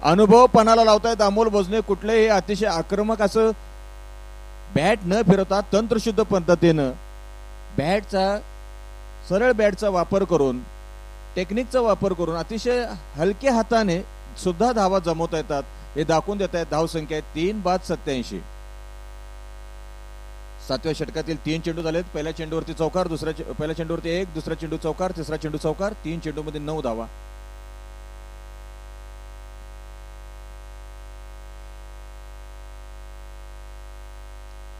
अनुभव पणाला लावतायत अमोल भोजने. कुठलेही अतिशय आक्रमक असं बॅट न फिरवता तंत्रशुद्ध पद्धतीनं सरळ बॅटचा वापर करून टेक्निकचा वापर करून अतिशय हलक्या हाताने सुद्धा धावा जमवता येतात हे दाखवून देत आहेत. धावसंख्या आहे 3-87. 7व्या षटकातील 3 चेंडू झालेत. पहिल्या चेंडूवरती चौकार, पहिल्या चेंडूवरती 1, दुसरा चेंडू चौकार, तिसरा चेंडू चौकार. 3 चेंडूमध्ये 9 धावा.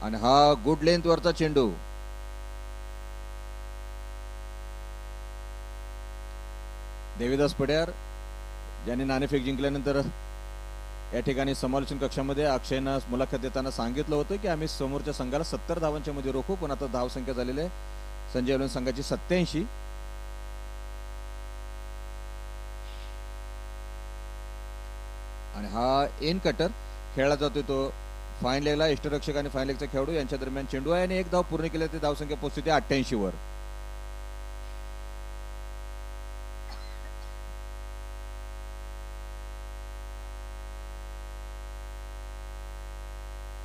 आणि हा गुड लेंथ वरचा चेंडू देवीदास पड्यार ज्यांनी नाणेफेक जिंकल्यानंतर या ठिकाणी समालोचन कक्षामध्ये अक्षयनं मुलाखत देताना सांगितलं होतं की आम्ही समोरच्या संघाला 70 धावांच्या मध्ये रोखू, पण आता धावसंख्या झालेली आहे संजय एलेवन संघाची 87. आणि हा एन कटर खेळला जातोय तो फाईन लेगला. इष्टरक्षक आणि फाईन लेगचा खेळाडू यांच्या दरम्यान चेंडू आहे आणि 1 धाव पूर्ण केले ते धावसंख्या पोहोचते 88 वर.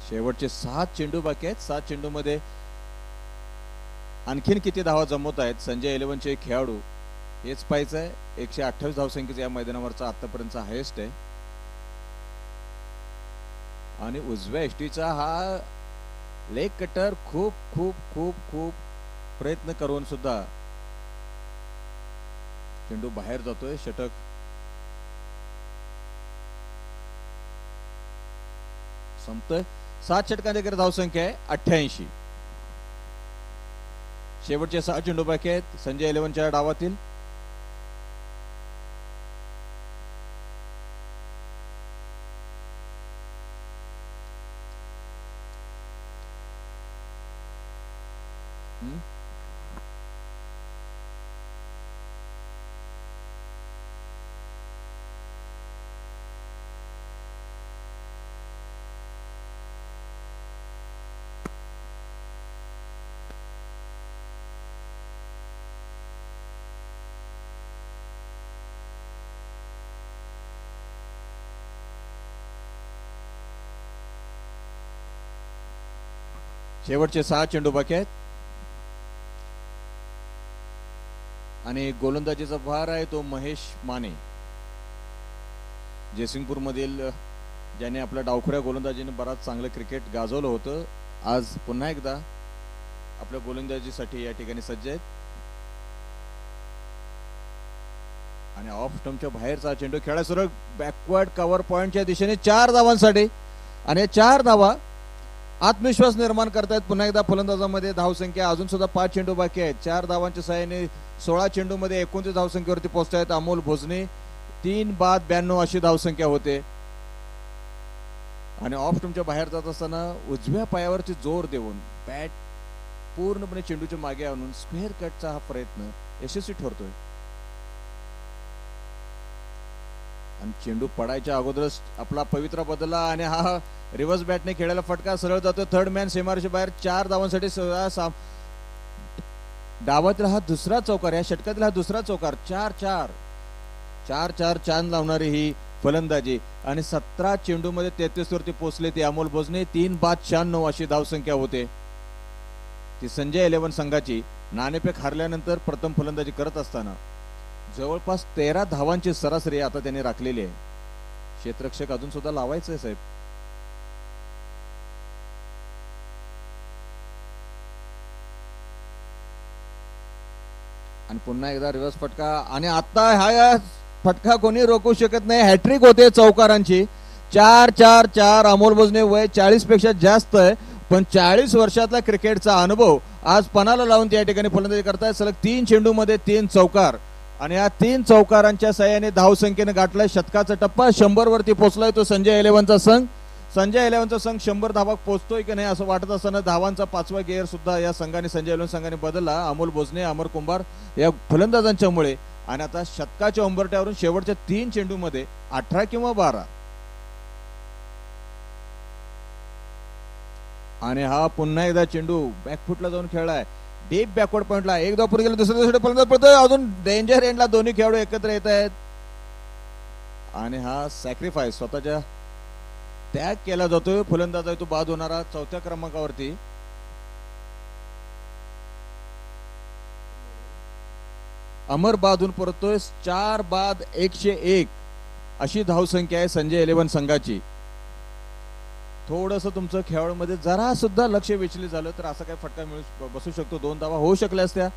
शेवटचे 7 चेंडू बाकी आहेत. 7 चेंडू मध्ये आणखीन किती धावा जमवत आहेत संजय एलेव्हनचे खेळाडू हेच पाहायचं आहे. 128 धावसंख्येचा या मैदानावरचा आतापर्यंतचा हायेस्ट आहे. आणि उजव्या एसटीचा हा लेग कटर खूप खूप खूप खूप प्रयत्न करून सुद्धा चेंडू बाहेर जातोय. षटक संपतोय. 7 षटकांच्या धावसंख्या आहे 88. शेवटचे 6 चेंडू बाकी आहेत संजय एलेव्हनच्या डावातील. शेवटचे 6 चेंडू बाकी आहेत आणि गोलंदाजीचा भार आहे तो महेश माने. जयसिंगपूर मधील ज्याने आपल्या डावखुऱ्या गोलंदाजीने बराच चांगलं क्रिकेट गाजवलं होतं, आज पुन्हा एकदा आपल्या गोलंदाजीसाठी या ठिकाणी सज्ज आहेत. आणि ऑफ स्टंपच्या बाहेरचा चेंडू खेळा सरळ बॅकवर्ड कव्हर पॉइंटच्या दिशेने 4 धावांसाठी. आणि 4 धावा आत्मविश्वास निर्माण करतायत पुन्हा एकदा फलंदाजामध्ये. धावसंख्या अजून सुद्धा 5 चेंडू बाकी आहेत. 4 धावांच्या सहाय्याने 16 चेंडू मध्ये 29 धावसंख्येवरती पोहोचतायत अमोल भोजने. 3 बाद 92 अशी धावसंख्या होते. आणि ऑफ स्टंपच्या बाहेर जात असताना उजव्या पायावरती जोर देऊन बॅट पूर्णपणे चेंडूच्या मागे आणून स्क्वेअर कटचा हा प्रयत्न यशस्वी ठरतोय. आणि चेंडू पडायच्या अगोदरच आपला पवित्रा बदलला आणि हा रिव्हर्स बॅटने खेळायला फटका सरळ जातो थर्ड मॅन सीमारेषे बाहेर. 4 धावांसाठी डावातील हा दुसरा चौकार, या षटकातील हा दुसरा चौकार. 4-4 चांद लावणारी ही फलंदाजी. आणि 17 चेंडू मध्ये 33 वरती पोहोचले ते अमोल भोजने. 3 बाद 96 अशी धावसंख्या होते ती संजय एलेव्हन संघाची. नाणेफेक हारल्यानंतर प्रथम फलंदाजी करत असताना जवळपास 13 धावांची सरासरी आता त्यांनी राखलेली आहे. क्षेत्ररक्षक अजून सुद्धा लावायचंय साहेब. आणि पुन्हा एकदा रिव्हर्स फटका आणि आता हा फटका कोणी रोखू शकत नाही. हॅट्रिक होते चौकारांची. 4-4-4. अमोल भोजने वय 40 पेक्षा जास्त आहे, पण 40 वर्षातला क्रिकेटचा अनुभव आज पणाला लावून त्या ठिकाणी फलंदाजी करतायत. सलग 3 चेंडू मध्ये 3 चौकार. आणि या 3 चौकारांच्या सहाय्याने धावसंख्येने गाठलाय शतकाचा टप्पा. 100 वरती पोहोचलाय तो संजय एलेव्हनचा संघ. संजय एलेव्हनचा संघ 100 धावा पोहोचतोय की नाही असं वाटत असताना धावांचा 5वा गिअर सुद्धा या संघाने संजय एलेव्हन संघाने बदलला. अमोल भोजने, अमर कुंभार या फलंदाजांच्या मुळे. आणि आता शतकाच्या उंबरठ्यावरून शेवटच्या 3 चेंडू मध्ये 18 किंवा 12. आणि हा पुन्हा एकदा चेंडू बॅकफुटला जाऊन खेळलाय. डीप बॅकवर्ड पॉइंटला एक धाव पुढे गेलं, दुसऱ्या दिवशी फलंदाज पडतोय, अजून डेंजर एंडला दोन्ही खेळाडू एकत्र येत आहेत आणि हा सॅक्रिफाईस स्वतःच्या त्याग केला जातोय. फलंदाज आहे तो बाद होणारा 4थ्या क्रमांकावरती. अमर बादून परतोय. 4 बाद 101 अशी धावसंख्या आहे संजय 11 संघाची. थोडस तुमचं खेळाडूमध्ये जरा सुद्धा लक्ष विचलित झालं तर असा काही फटका बसू शकतो. 2 धावा होऊ शकल्या असत्या,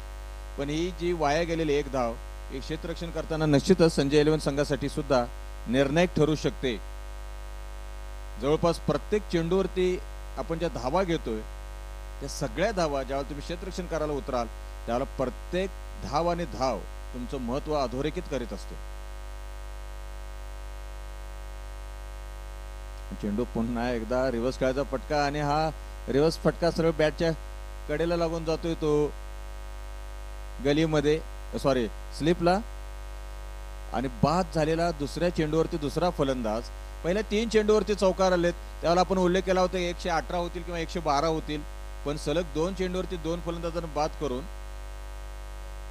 पण ही जी वाया गेलेली 1 धाव एक क्षेत्ररक्षण करताना निश्चितच संजय 11 संघासाठी सुद्धा निर्णायक ठरू शकते. जवळपास प्रत्येक चेंडूवरती आपण ज्या धावा घेतोय त्या सगळ्या धावा ज्यावेळेला तुम्ही क्षेत्ररक्षण करायला उतराल त्यावेळेला प्रत्येक धाव आणि धाव तुमचं महत्व अधोरेखित करीत असते. चेंडू पुन्हा एकदा रिव्हर्स खेळायचा फटका आणि हा रिव्हर्स फटका सरळ बॅटच्या कडेला लागून जातोय तो गलीमध्ये, सॉरी स्लिपला. आणि बाद झालेला दुसऱ्या चेंडूवरती दुसरा फलंदाज. पहिल्या 3 चेंडूवरती चौकार आलेत त्यावेळेला आपण उल्लेख केला होता 118 होतील किंवा 112 होतील, पण सलग 2 चेंडूवरती 2 फलंदाजांना बाद करून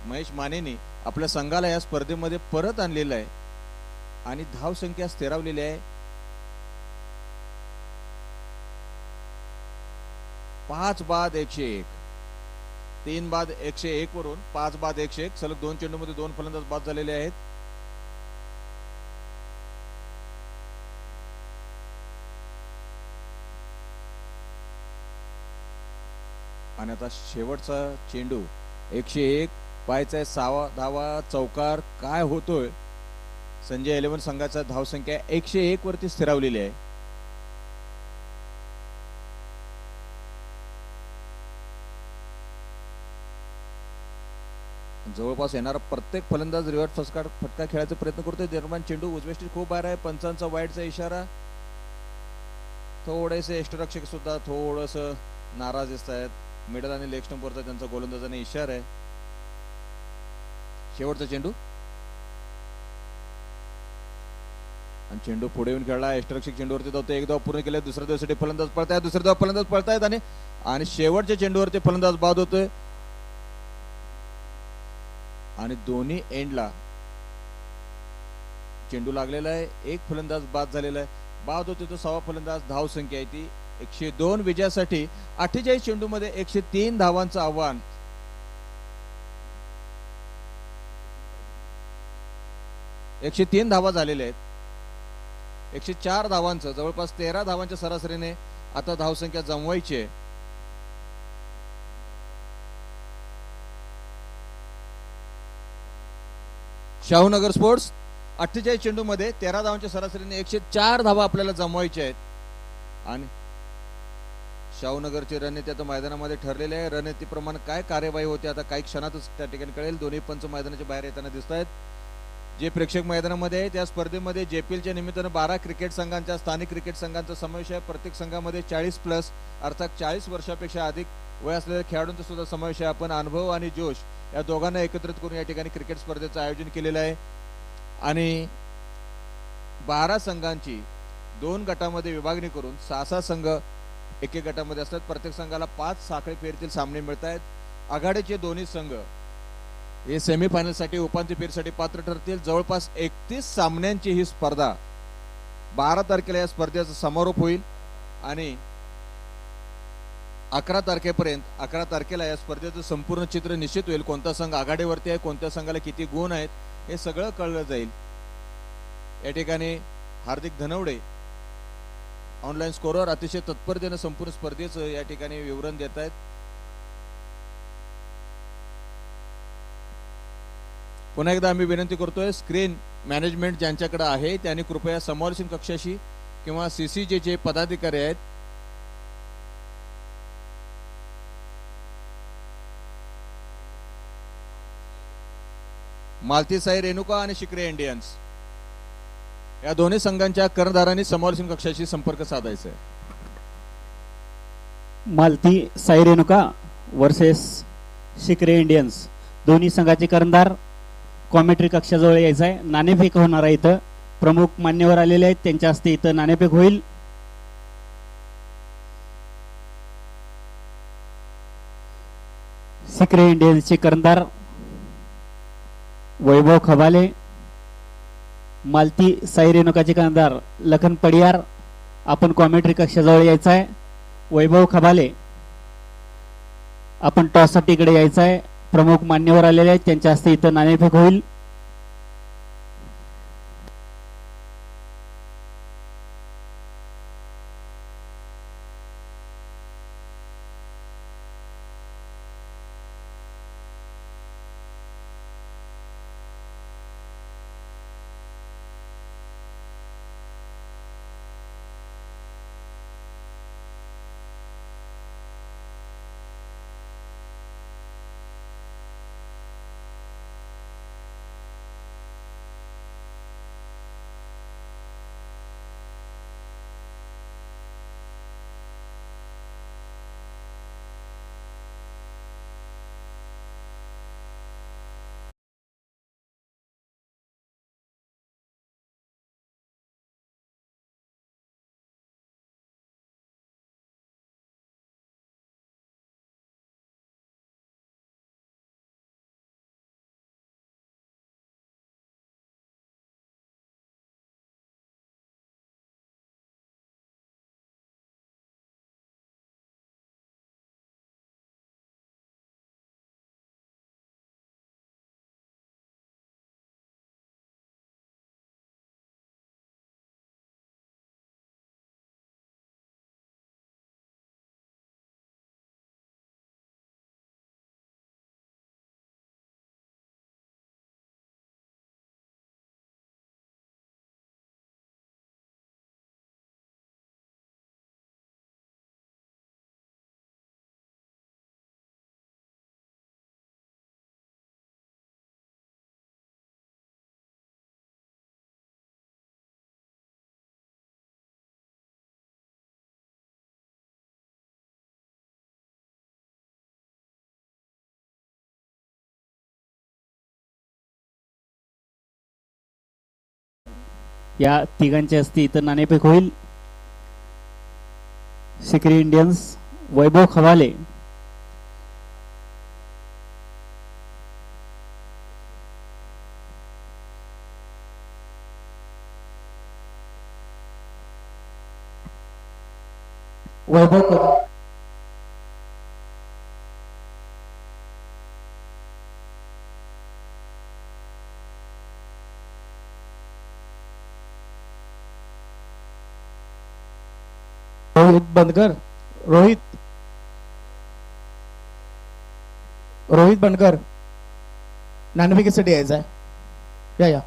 महेश मानेनी आपल्या संघाला या स्पर्धेमध्ये परत आणलेलं आहे आणि धाव संख्या स्थिरावलेली आहे. 5 बाद 101, 3 बाद 101 वरून 5 बाद 101 सलग 2 चेंडूमध्ये 2 फलंदाज बाद झालेले आहेत. आणि आता शेवटचा चेंडू 101 पाहायचा आहे. 6वा धावा चौकार काय होतोय. संजय 11 संघाचा धावसंख्या 101 वरती स्थिरावलेली आहे. जवळपास येणारा प्रत्येक फलंदाज रिव्हर्स फटका खेळायचा प्रयत्न करतोय. दरम्यान चेंडू उजवेष्टीत खूप बाहेर आहे. पंचांचा वाईडचा इशारा. थोडेसे यष्टरक्षक सुद्धा थोडस नाराज दिसत आहेत. मिडल आणि लेग स्टंपवरचा त्यांचा गोलंदाजाने इशारा आहे. शेवटचा चेंडू आणि चेंडू पुढे येऊन खेळला. यष्टरक्षक चेंडूवरती धावतो. 1 धाव पूर्ण केले. दुसऱ्या दिवशी फलंदाज पळतायत. दुसऱ्या धाव फलंदाज पळतायत आणि शेवटच्या चेंडूवरती फलंदाज बाद होतोय आणि दोन्ही एंडला चेंडू लागलेला आहे. एक फलंदाज बाद झालेला आहे. बाद होते तो 6वा फलंदाज. धाव संख्या आहे ती 102 विजयासाठी 48 चेंडूमध्ये 103 धावांचं आव्हान. एकशे 3 धावा झालेल्या आहेत. 104 धावांचं जवळपास 13 धावांच्या सरासरीने आता धावसंख्या जमवायची आहे. शाहूनगर स्पोर्ट्स 48 चेंडूमध्ये 13 धावांच्या सरासरीने 104 धावा आपल्याला जमवायच्या आहेत. आणि शाहूनगरची रणनीती आता मैदानामध्ये ठरलेली आहे. रणनीतीप्रमाणे काय कार्यवाही होते आता काही क्षणातच त्या ठिकाणी कळेल. दोन्ही पंच मैदानाच्या बाहेर येताना दिसत आहेत. जे प्रेक्षक मैदानामध्ये आहे त्या स्पर्धेमध्ये जेपीएलच्या निमित्तानं 12 क्रिकेट संघांच्या स्थानिक क्रिकेट संघांचा समावेश आहे. प्रत्येक संघामध्ये 40+ अर्थात 40 वर्षापेक्षा अधिक वय असलेल्या खेळाडूंचा सुद्धा समावेश आहे. आपण अनुभव आणि जोश या दोघांना एकत्रित करून या ठिकाणी क्रिकेट स्पर्धेचं आयोजन केलेलं आहे. आणि 12 संघांची 2 गटामध्ये विभागणी करून 6 संघ एक गटामध्ये असतात. प्रत्येक संघाला 5 साखळी फेरीतील सामने मिळत आहेत. आघाडीचे दोन्ही संघ हे सेमीफायनल साठी उपांत्य फेरीसाठी पात्र ठरतील. जवळपास 31 सामन्यांची ही स्पर्धा 12 तारखेला या स्पर्धेचा समारोप होईल आणि 11 तारखेपर्यंत 11 तारखेला या स्पर्धेचं संपूर्ण चित्र निश्चित होईल. कोणता संघ आघाडीवरती आहे, कोणत्या संघाला किती गुण आहेत हे सगळं कळलं जाईल. या ठिकाणी हार्दिक धनवडे ऑनलाईन स्कोरवर अतिशय तत्परतेने संपूर्ण स्पर्धेचं या ठिकाणी विवरण देत आहेत. पुन्हा एकदा आम्ही विनंती करतोय स्क्रीन मॅनेजमेंट ज्यांच्याकडे आहे त्यांनी कृपया समालोचन कक्षाशी किंवा सीसीजे चे पदाधिकारी आहेत मालती साई रेणुका आणि शिकरे इंडियन्स या दोन्ही संघांच्या कर्णधारांनी समालोचन कक्षाशी संपर्क साधायचा आहे. मालती साई रेणुका वर्सेस शिकरे इंडियन्स दोन्ही संघाचे कर्णधार कॉमेंट्री कक्षाजवळ यायचं आहे. नाणेफेक होणार आहे. इथं प्रमुख मान्यवर आलेले आहेत त्यांच्या हस्ते इथं नाणेफेक होईल. सिक्रे इंडियन्सचे कर्णधार वैभव खबाले, मालती साई रेणुकाचे कर्णधार लखन पडियार. आपण कॉमेंट्री कक्षाजवळ यायचं आहे. वैभव खबाले, आपण टॉससाठी इकडे यायचं आहे. प्रमुख मान्यवर आलेले आहेत, त्यांच्या हस्ते इथं नाणेफेक होईल. या तिघांच्या हस्ते इथं नाणेफेक होईल. सिक्री इंडियन्स वैभव खवाले, वैभव खवाले. रोहित बनकर, रोहित बनकर नाणेफेकीसाठी यायचं आहे. या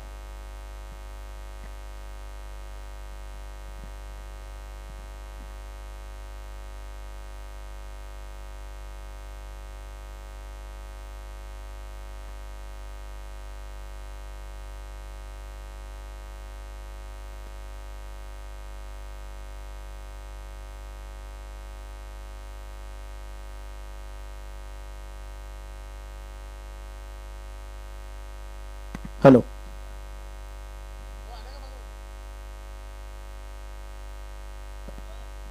हॅलो.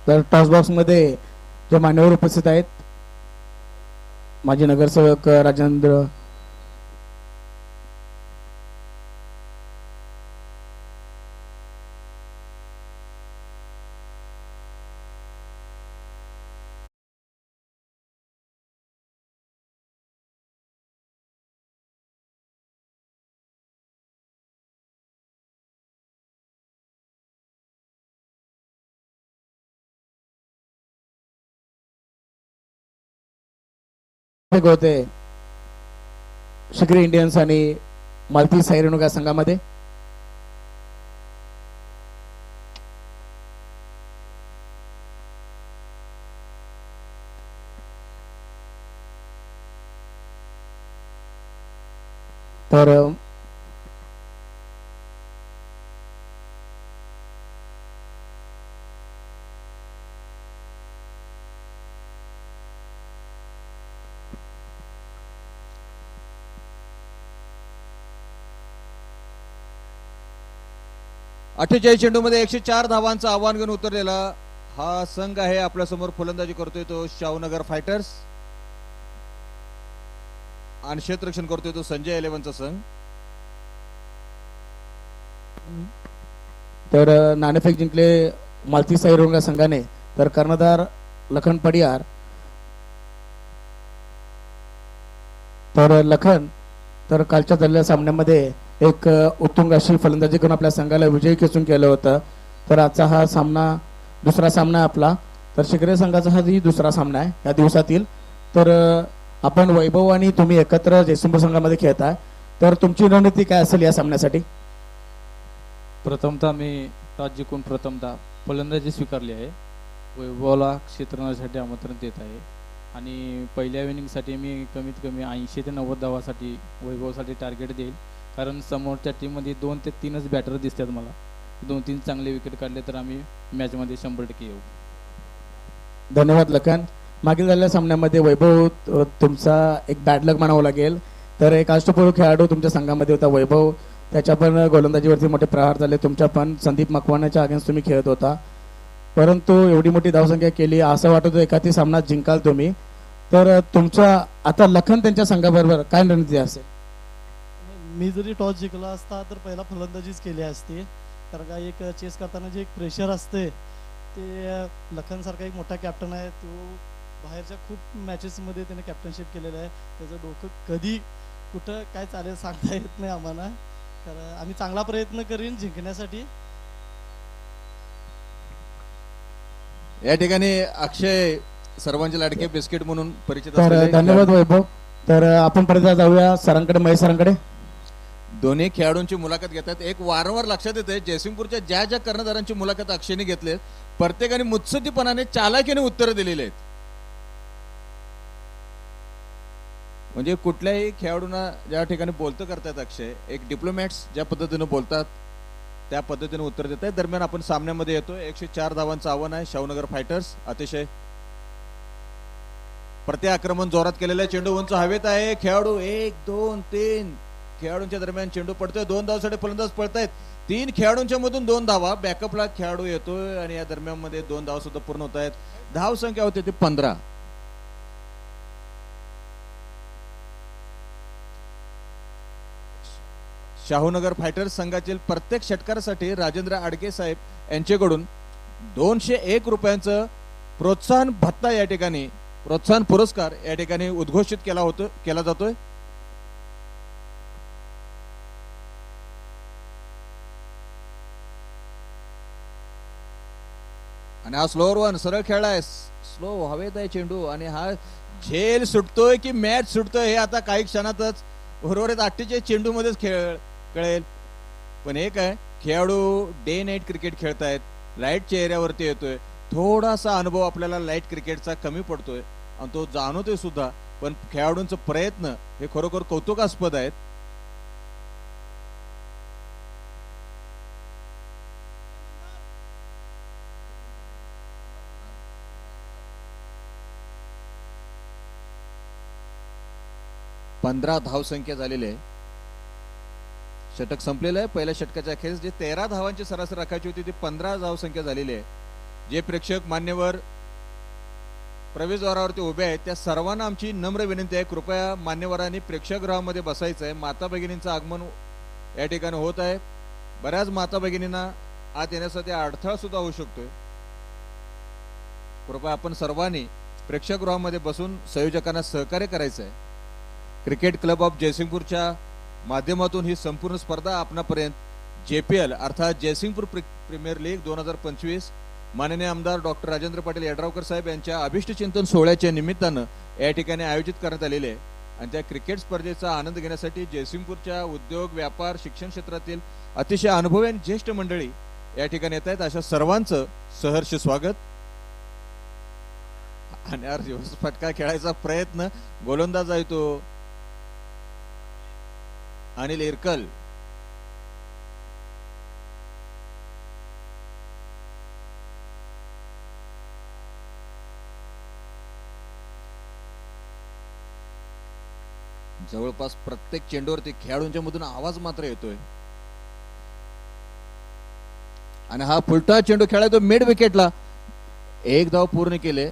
तर टॉस बॉक्स मध्ये जे मान्यवर उपस्थित आहेत, माजी नगरसेवक राजेंद्र होते शिक्री इंडियन्स आणि मालती साई रेणुका संघामध्ये. तर अठ्ठेचाळीस चेंडूमध्ये 104 धावांचं आव्हान घेऊन उतरलेला हा संघ आहे. आपल्या समोर फलंदाजी करतोय तो शाहूनगर फायटर्स. आणि क्षेत्ररक्षण करतोय तो संजय 11चा संघ. तर नाणेफेक जिंकले मालती साईरोंगा संघाने. तर कर्णधार लखन पडियार. तर लखन तर कालच्या झालेल्या सामन्यामध्ये एक उत्तुंग अशी फलंदाजी करून आपल्या संघाला विजयी खेचून केलं होतं. तर आजचा हा सामना दुसरा सामना आहे आपला. तर शिखरे संघाचा हा दुसरा सामना आहे या दिवसातील. तर आपण वैभव आणि तुम्ही एकत्र जयसिंगपूर संघामध्ये खेळताय. तर तुमची रणनीती काय असेल या सामन्यासाठी? प्रथमतः मी टॉस जिंकून प्रथमतः फलंदाजी स्वीकारली आहे. वैभवला क्षेत्ररक्षणासाठी आमंत्रण देत आहे आणि पहिल्या इनिंगसाठी मी कमीत कमी 80 ते 90 धावासाठी वैभवसाठी टार्गेट देईल. कारण समोरच्या टीममध्ये 2 ते 3च बॅटर दिसतात मला. 2-3 चांगले विकेट काढले तर आम्ही मॅचमध्ये 100% येऊ. धन्यवाद लखन. मागील झालेल्या सामन्यामध्ये वैभव तुमचा एक बॅड लक म्हणावं लागेल. तर एक अष्टपैलू खेळाडू तुमच्या संघामध्ये होता वैभव. त्याच्या पण गोलंदाजीवरती मोठे प्रहार झाले. तुमच्या पण संदीप मकवानाच्या अगेन्स्ट तुम्ही खेळत होता. परंतु एवढी मोठी धावसंख्या केली असं वाटत होतं एखादी सामना जिंकाल तुम्ही. तर तुमचा आता लखन त्यांच्या संघाबरोबर काय रणनीती असेल? मी जरी टॉस जिंकला असता तर पहिला फलंदाजीच केली असती. कारण का एक चेस करताना जे एक प्रेशर असते ते लखनसारखा एक मोठा कॅप्टन आहे. तो बाहेरच्या खूप मॅचेसमध्ये त्याने कॅप्टनशिप केलेलं आहे. त्याचं डोकं कधी कुठं काय चालेल सांगता येत नाही आम्हाला. तर आम्ही चांगला प्रयत्न करीन जिंकण्यासाठी. या ठिकाणी अक्षय सर्वांचे लाडके बिस्किट म्हणून परिचित तर असलेले धन्यवाद वैभव. तर आपण परत जाऊया सरांकडे, महेश सरांकडे. दोन्ही खेळाडूंची मुलाखत घेतात. एक वारंवार लक्षात येते जयसिंगपूरच्या ज्या ज्या कर्णधारांची मुलाखत अक्षयने घेतली प्रत्येकाने मुत्सद्दीपणाने चालाकीने उत्तर दिलेले आहेत. म्हणजे कुठल्याही खेळाडूंना ज्या ठिकाणी बोलतं करतात अक्षय, एक डिप्लोमॅट्स ज्या पद्धतीने बोलतात त्या पद्धतीने उत्तर देत आहेत. दरम्यान आपण सामन्यामध्ये येतो. 104 धावांचं आव्हान आहे शाहूनगर फायटर्स. अतिशय प्रत्याक्रमण जोरात केलेलं चेंडू उंच हवेत आहे. खेळाडू 1 2 3 खेळाडूंच्या दरम्यान चेंडू पडतोय. 2 धावासाठी फलंदाज पळतायत. 3 खेळाडूंच्या मधून 2 धावा. बॅकअपला खेळाडू येतोय आणि या दरम्यान मध्ये 2 धावा सुद्धा पूर्ण होत आहेत. धाव संख्या होती ती 15. शाहूनगर फायटर्स संघातील प्रत्येक षटकारासाठी राजेंद्र आडके साहेब यांच्याकडून 201 रुपयांचं प्रोत्साहन भत्ता या ठिकाणी, प्रोत्साहन पुरस्कार या ठिकाणी उद्घोषित केला जातोय. आणि हा स्लोअर वन सरळ खेळलाय. स्लो हवेत आहे चेंडू आणि हा झेल सुटतोय की मॅच सुटतोय हे आता काही क्षणातच उर्वरित 48 चेंडू मध्येच कळेल. पण एक आहे, खेळाडू डे नाईट क्रिकेट खेळतायत. लाईट चेहऱ्यावरती येतोय. थोडासा अनुभव आपल्याला लाईट क्रिकेटचा कमी पडतोय आणि तो जाणवतोय सुद्धा. पण खेळाडूंचा प्रयत्न हे खरोखर कौतुकास्पद आहेत. पंधरा धावसंख्या झालेली आहे. षटक संपलेलं आहे. पहिल्या षटकाच्या अखेरीस जे 13 धावांची सरासरी राखायची होती ती 15 धावसंख्या झालेली आहे. जे प्रेक्षक मान्यवर प्रवेशद्वारावरती उभे आहेत त्या सर्वांना आमची नम्र विनंती आहे, कृपया मान्यवरांनी प्रेक्षकगृहामध्ये बसायचं आहे. माता भगिनींचं आगमन या ठिकाणी होत आहे. बऱ्याच माता भगिनींना आत येण्यासाठी अडथळा सुद्धा होऊ शकतोय. कृपया आपण सर्वांनी प्रेक्षकगृहामध्ये बसून संयोजकांना सहकार्य करायचं आहे. क्रिकेट क्लब ऑफ जयसिंगपूरच्या माध्यमातून ही संपूर्ण स्पर्धा आपणापर्यंत JPL अर्थात जयसिंगपूर प्रीमियर लीग 2025 माननीय आमदार डॉक्टर राजेंद्र पाटील यड्रावकर साहेब यांच्या अभिष्ट चिंतन सोहळ्याच्या निमित्तानं या ठिकाणी आयोजित करण्यात आलेले आहे. आणि त्या क्रिकेट स्पर्धेचा आनंद घेण्यासाठी जयसिंगपूरच्या उद्योग, व्यापार, शिक्षण क्षेत्रातील अतिशय अनुभवी आणि ज्येष्ठ मंडळी या ठिकाणी येत आहेत. अशा सर्वांचं सहर्ष स्वागत. आणि यार फटका खेळायचा प्रयत्न, गोलंदाज आहे तो अनिल इरकल. जवळपास प्रत्येक चेंडूवरती खेळाडूंच्या मधून आवाज मात्र येतोय. आणि हा फुलटा चेंडू खेळाय तो मिड विकेटला. 1 धाव पूर्ण केले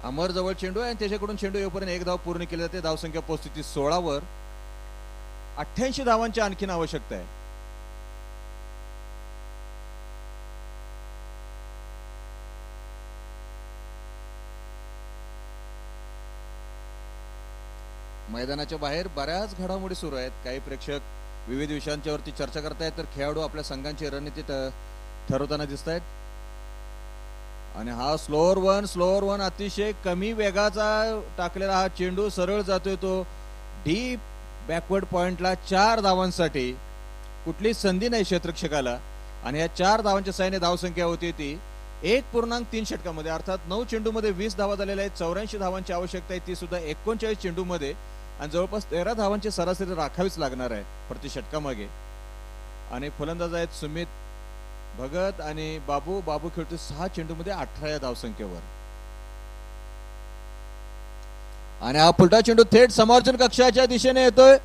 अमर जवळ चेंडू आहे आणि त्याच्याकडून चेंडू येऊपर्यंत एक धाव पूर्ण केली जाते. धावसंख्या पोहोचते ती 16 वर. 88 धावांची आणखीन आवश्यकता आहे. मैदानाच्या बाहेर बऱ्याच घडामोडी सुरू आहेत. काही प्रेक्षक विविध विषयांच्यावरती चर्चा करतायत तर खेळाडू आपल्या संघांची रणनीती ठरवताना दिसत आहेत. आणि हा स्लोअर वन अतिशय कमी वेगाचा टाकलेला हा चेंडू सरळ जातोय तो डीप बॅकवर्ड पॉइंटला 4 धावांसाठी. कुठलीच संधी नाही क्षेत्ररक्षकाला. आणि या 4 धावांच्या साहाय्याने धावसंख्या होती ती 1.3 षटकामध्ये, अर्थात 9 चेंडूमध्ये 20 धावा झालेल्या आहेत. 84 धावांची आवश्यकता आहे ती सुद्धा 39 चेंडूमध्ये. आणि जवळपास 13 धावांची सरासरी राखावीच लागणार आहे प्रति षटकामागे. आणि फलंदाज आहेत सुमित भगत आणि बाबू खेळतो 6 चेंडूमध्ये 18 धावसंख्येवर. आणि हा पुलटा चेंडू थेट समोरच्या कक्षाच्या दिशेने येतोय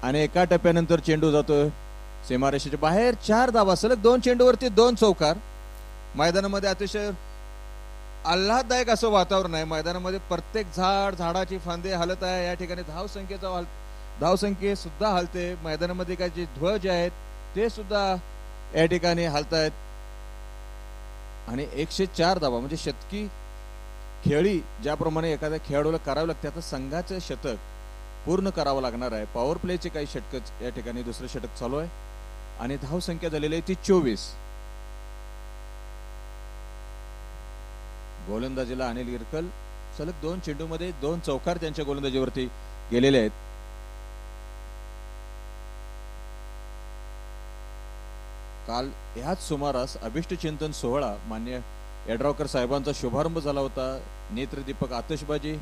आणि एका टप्प्यानंतर चेंडू जातोय सीमारेषेच्या बाहेर. 4 धावा सलग 2 चेंडूवरती 2 चौकार. मैदानामध्ये अतिशय आल्हाददायक असं वातावरण आहे. मैदानामध्ये प्रत्येक झाडाची फांदे हलत आहे. या ठिकाणी धावसंख्ये सुद्धा हलते. मैदानामध्ये काय जे ध्वज आहेत ते सुद्धा या ठिकाणी हलतायत. आणि 104 धावा म्हणजे शतकी खेळी ज्याप्रमाणे एखाद्या खेळाडूला करावी लागते आता संघाचं शतक पूर्ण करावं लागणार आहे. पॉवर प्लेचे काही षटक या ठिकाणी दुसरं षटक चालू आहे आणि धावसंख्या झालेली आहे ती 24. गोलंदाजीला अनिल गिरकल सलग 2 चेंडूमध्ये 2 चौकार त्यांच्या गोलंदाजीवरती गेलेले आहेत. काल ह्याच सुमारास अभिष्ट चिंतन सोहळा मान्य यड्रावकर साहेबांचा शुभारंभ झाला होता. नेत्रदीपक आतषबाजी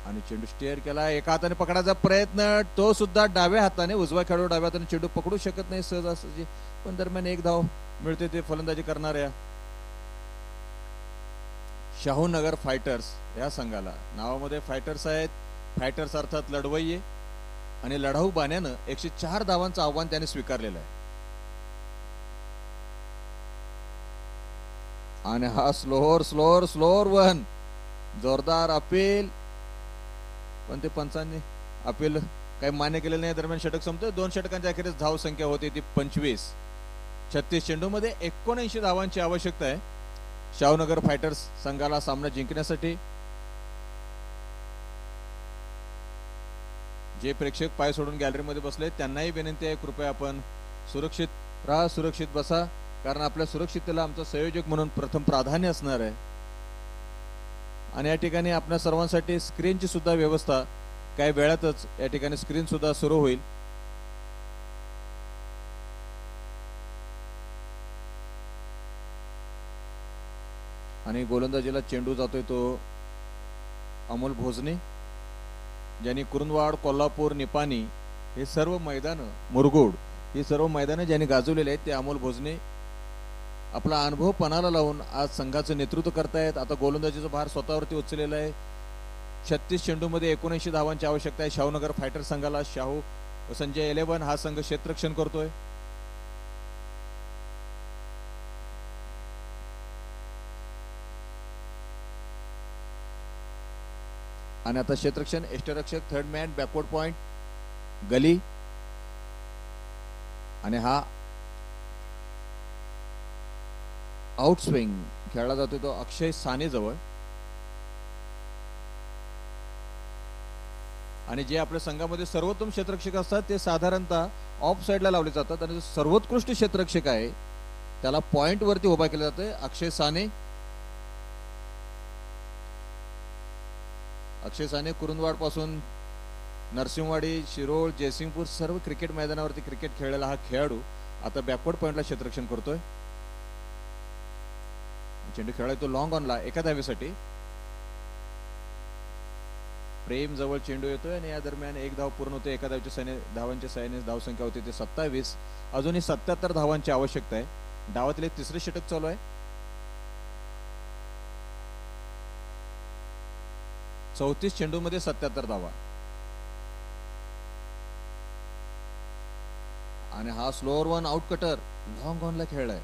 आणि चेंडू स्टेअर केला. एका हाताने पकडायचा प्रयत्न तो सुद्धा डाव्या हाताने. उजवा खेळाडू डाव्या हाताने चेंडू पकडू शकत नाही सहजासहजी. पण दरम्यान एक धाव मिळते ते फलंदाजी करणाऱ्या शाहूनगर फायटर्स या संघाला. नावामध्ये फायटर्स आहेत. फायटर्स अर्थात लढवय्ये आणि लढाऊ बाण्यानं 104 धावांचं आव्हान त्याने स्वीकारलेलं आहे. आणि हा स्लोअर वन जोरदार अपील पण ते पंचांनी अपील काही मान्य केलेलं नाही. दरम्यान षटक संपतोय. 2 षटकांच्या अखेरीस धाव संख्या होती ती 25. 36 चेंडूमध्ये 79 धावांची आवश्यकता आहे शाहूनगर फायटर्स संघाला सामना जिंकण्यासाठी. जे प्रेक्षक पाय सोडून गॅलरीमध्ये बसले त्यांनाही विनंती आहे कृपया आपण सुरक्षित राहा, सुरक्षित बसा, कारण आपल्या सुरक्षिततेला आमचा संयोजक म्हणून प्रथम प्राधान्य असणार आहे. आणि या ठिकाणी आपल्या सर्वांसाठी स्क्रीनची सुद्धा व्यवस्था काही वेळातच या ठिकाणी स्क्रीन सुद्धा सुरू होईल. आणि गोलंदाजीला चेंडू जातोय तो अमोल भोजने ज्यांनी कुरुंदवाड, कोल्हापूर, निपाणी हे सर्व मैदानं, मुरगुड ही सर्व मैदानं ज्यांनी गाजवलेले आहेत ते अमोल भोजने आपला अनुभव पणाला लावून आज संघाचं नेतृत्व करतायत. आता गोलंदाजीचा भार स्वतःवरती उचललेला आहे. 36 चेंडूमध्ये 79 धावांची आवश्यकता आहे शाहूनगर फायटर संघाला. संजय 11 हा संघ क्षेत्ररक्षण करतोय. आणि आता क्षेत्ररक्षण यष्टरक्षक, थर्ड मॅन, बॅकवर्ड पॉइंट, गली आणि हा आउट स्विंग खेळला जातो तो अक्षय साने जवळ. आणि जे आपल्या संघामध्ये सर्वोत्तम क्षेत्ररक्षक असतात ते साधारणतः ऑफ साइडला लावले जातात आणि जो सर्वोत्कृष्ट क्षेत्ररक्षक आहे त्याला पॉइंट वरती उभा केला जातोय. अक्षय साने कुरुंदवाड पासून नरसिंहवाडी, शिरोळ, जयसिंगपूर सर्व क्रिकेट मैदानावरती क्रिकेट खेळलेला हा खेळाडू आता बॅकवर्ड पॉइंटला क्षेत्ररक्षण करतोय. चेंडू खेळाय तो लॉंग ऑनला एका धावेसाठी. प्रेम जवळ चेंडू येतोय आणि या दरम्यान एक धाव पूर्ण होते. एका धावांच्या साहाय्याने धावसंख्या होती ते 27. अजूनही 77 धावांची आवश्यकता आहे. डावातील 3रे षटक चालू आहे. 34 चेंडूमध्ये 77 धावा. आणि हा slower one out cutter long ऑनला खेळलाय.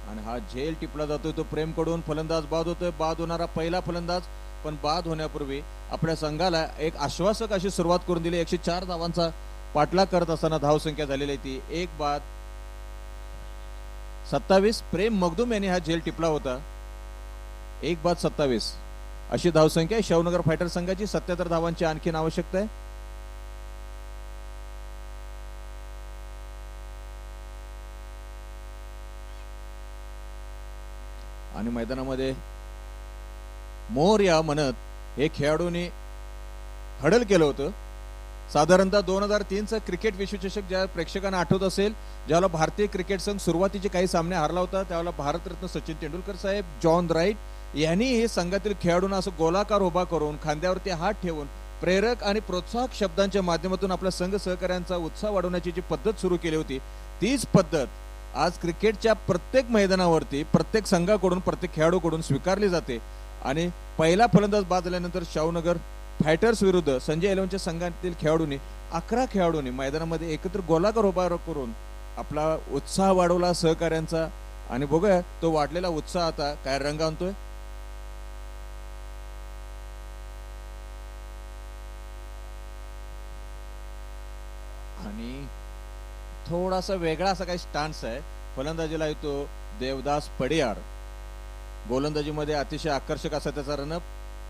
आणि हा झेल टिपला जातोय तो प्रेमकडून. फलंदाज बाद होतोय. बाद होणारा पहिला फलंदाज, पण बाद होण्यापूर्वी आपल्या संघाला एक आश्वासक अशी सुरुवात करून दिली. 104 धावांचा पाठलाग करत असताना धावसंख्या झालेली आहे ती 1 बाद 27. प्रेम मगदूम यांनी हा झेल टिपला होता. 1 बाद 27 अशी धावसंख्या आहे शिवनगर फायटर संघाची. 77 धावांची आणखीन आवश्यकता आहे. आणि मैदानामध्ये मोरया म्हणत हे खेळाडूंनी हडल केलं होतं. साधारणतः 2003चा क्रिकेट विश्वचषक ज्या प्रेक्षकांना आठवत असेल, ज्याला भारतीय क्रिकेट संघ सुरुवातीचे काही सामने हारला होता, त्यावेळेला भारतरत्न सचिन तेंडुलकर साहेब, जॉन राईट यांनी हे संघातील खेळाडूंना असं गोलाकार उभा करून खांद्यावरती हात ठेवून प्रेरक आणि प्रोत्साहक शब्दांच्या माध्यमातून आपल्या संघ सहकाऱ्यांचा उत्साह वाढवण्याची जी पद्धत सुरू केली होती, तीच पद्धत आज क्रिकेटच्या प्रत्येक मैदानावरती प्रत्येक संघाकडून प्रत्येक खेळाडूकडून स्वीकारली जाते. आणि पहिला फलंदाज बाद झाल्यानंतर शाहूनगर फायटर्स विरुद्ध संजय 11च्या संघातील खेळाडूंनी 11 खेळाडूंनी मैदानामध्ये एकत्र गोलाकार उभा करून आपला उत्साह वाढवला सहकाऱ्यांचा. आणि बघूया तो वाढलेला उत्साह आता काय रंग आणतोय. आणि थोडासा वेगळा असा काही स्टान्स आहे. फलंदाजीला येतो देवदास पडियार. गोलंदाजीमध्ये अतिशय आकर्षक असा त्याचा रनअप,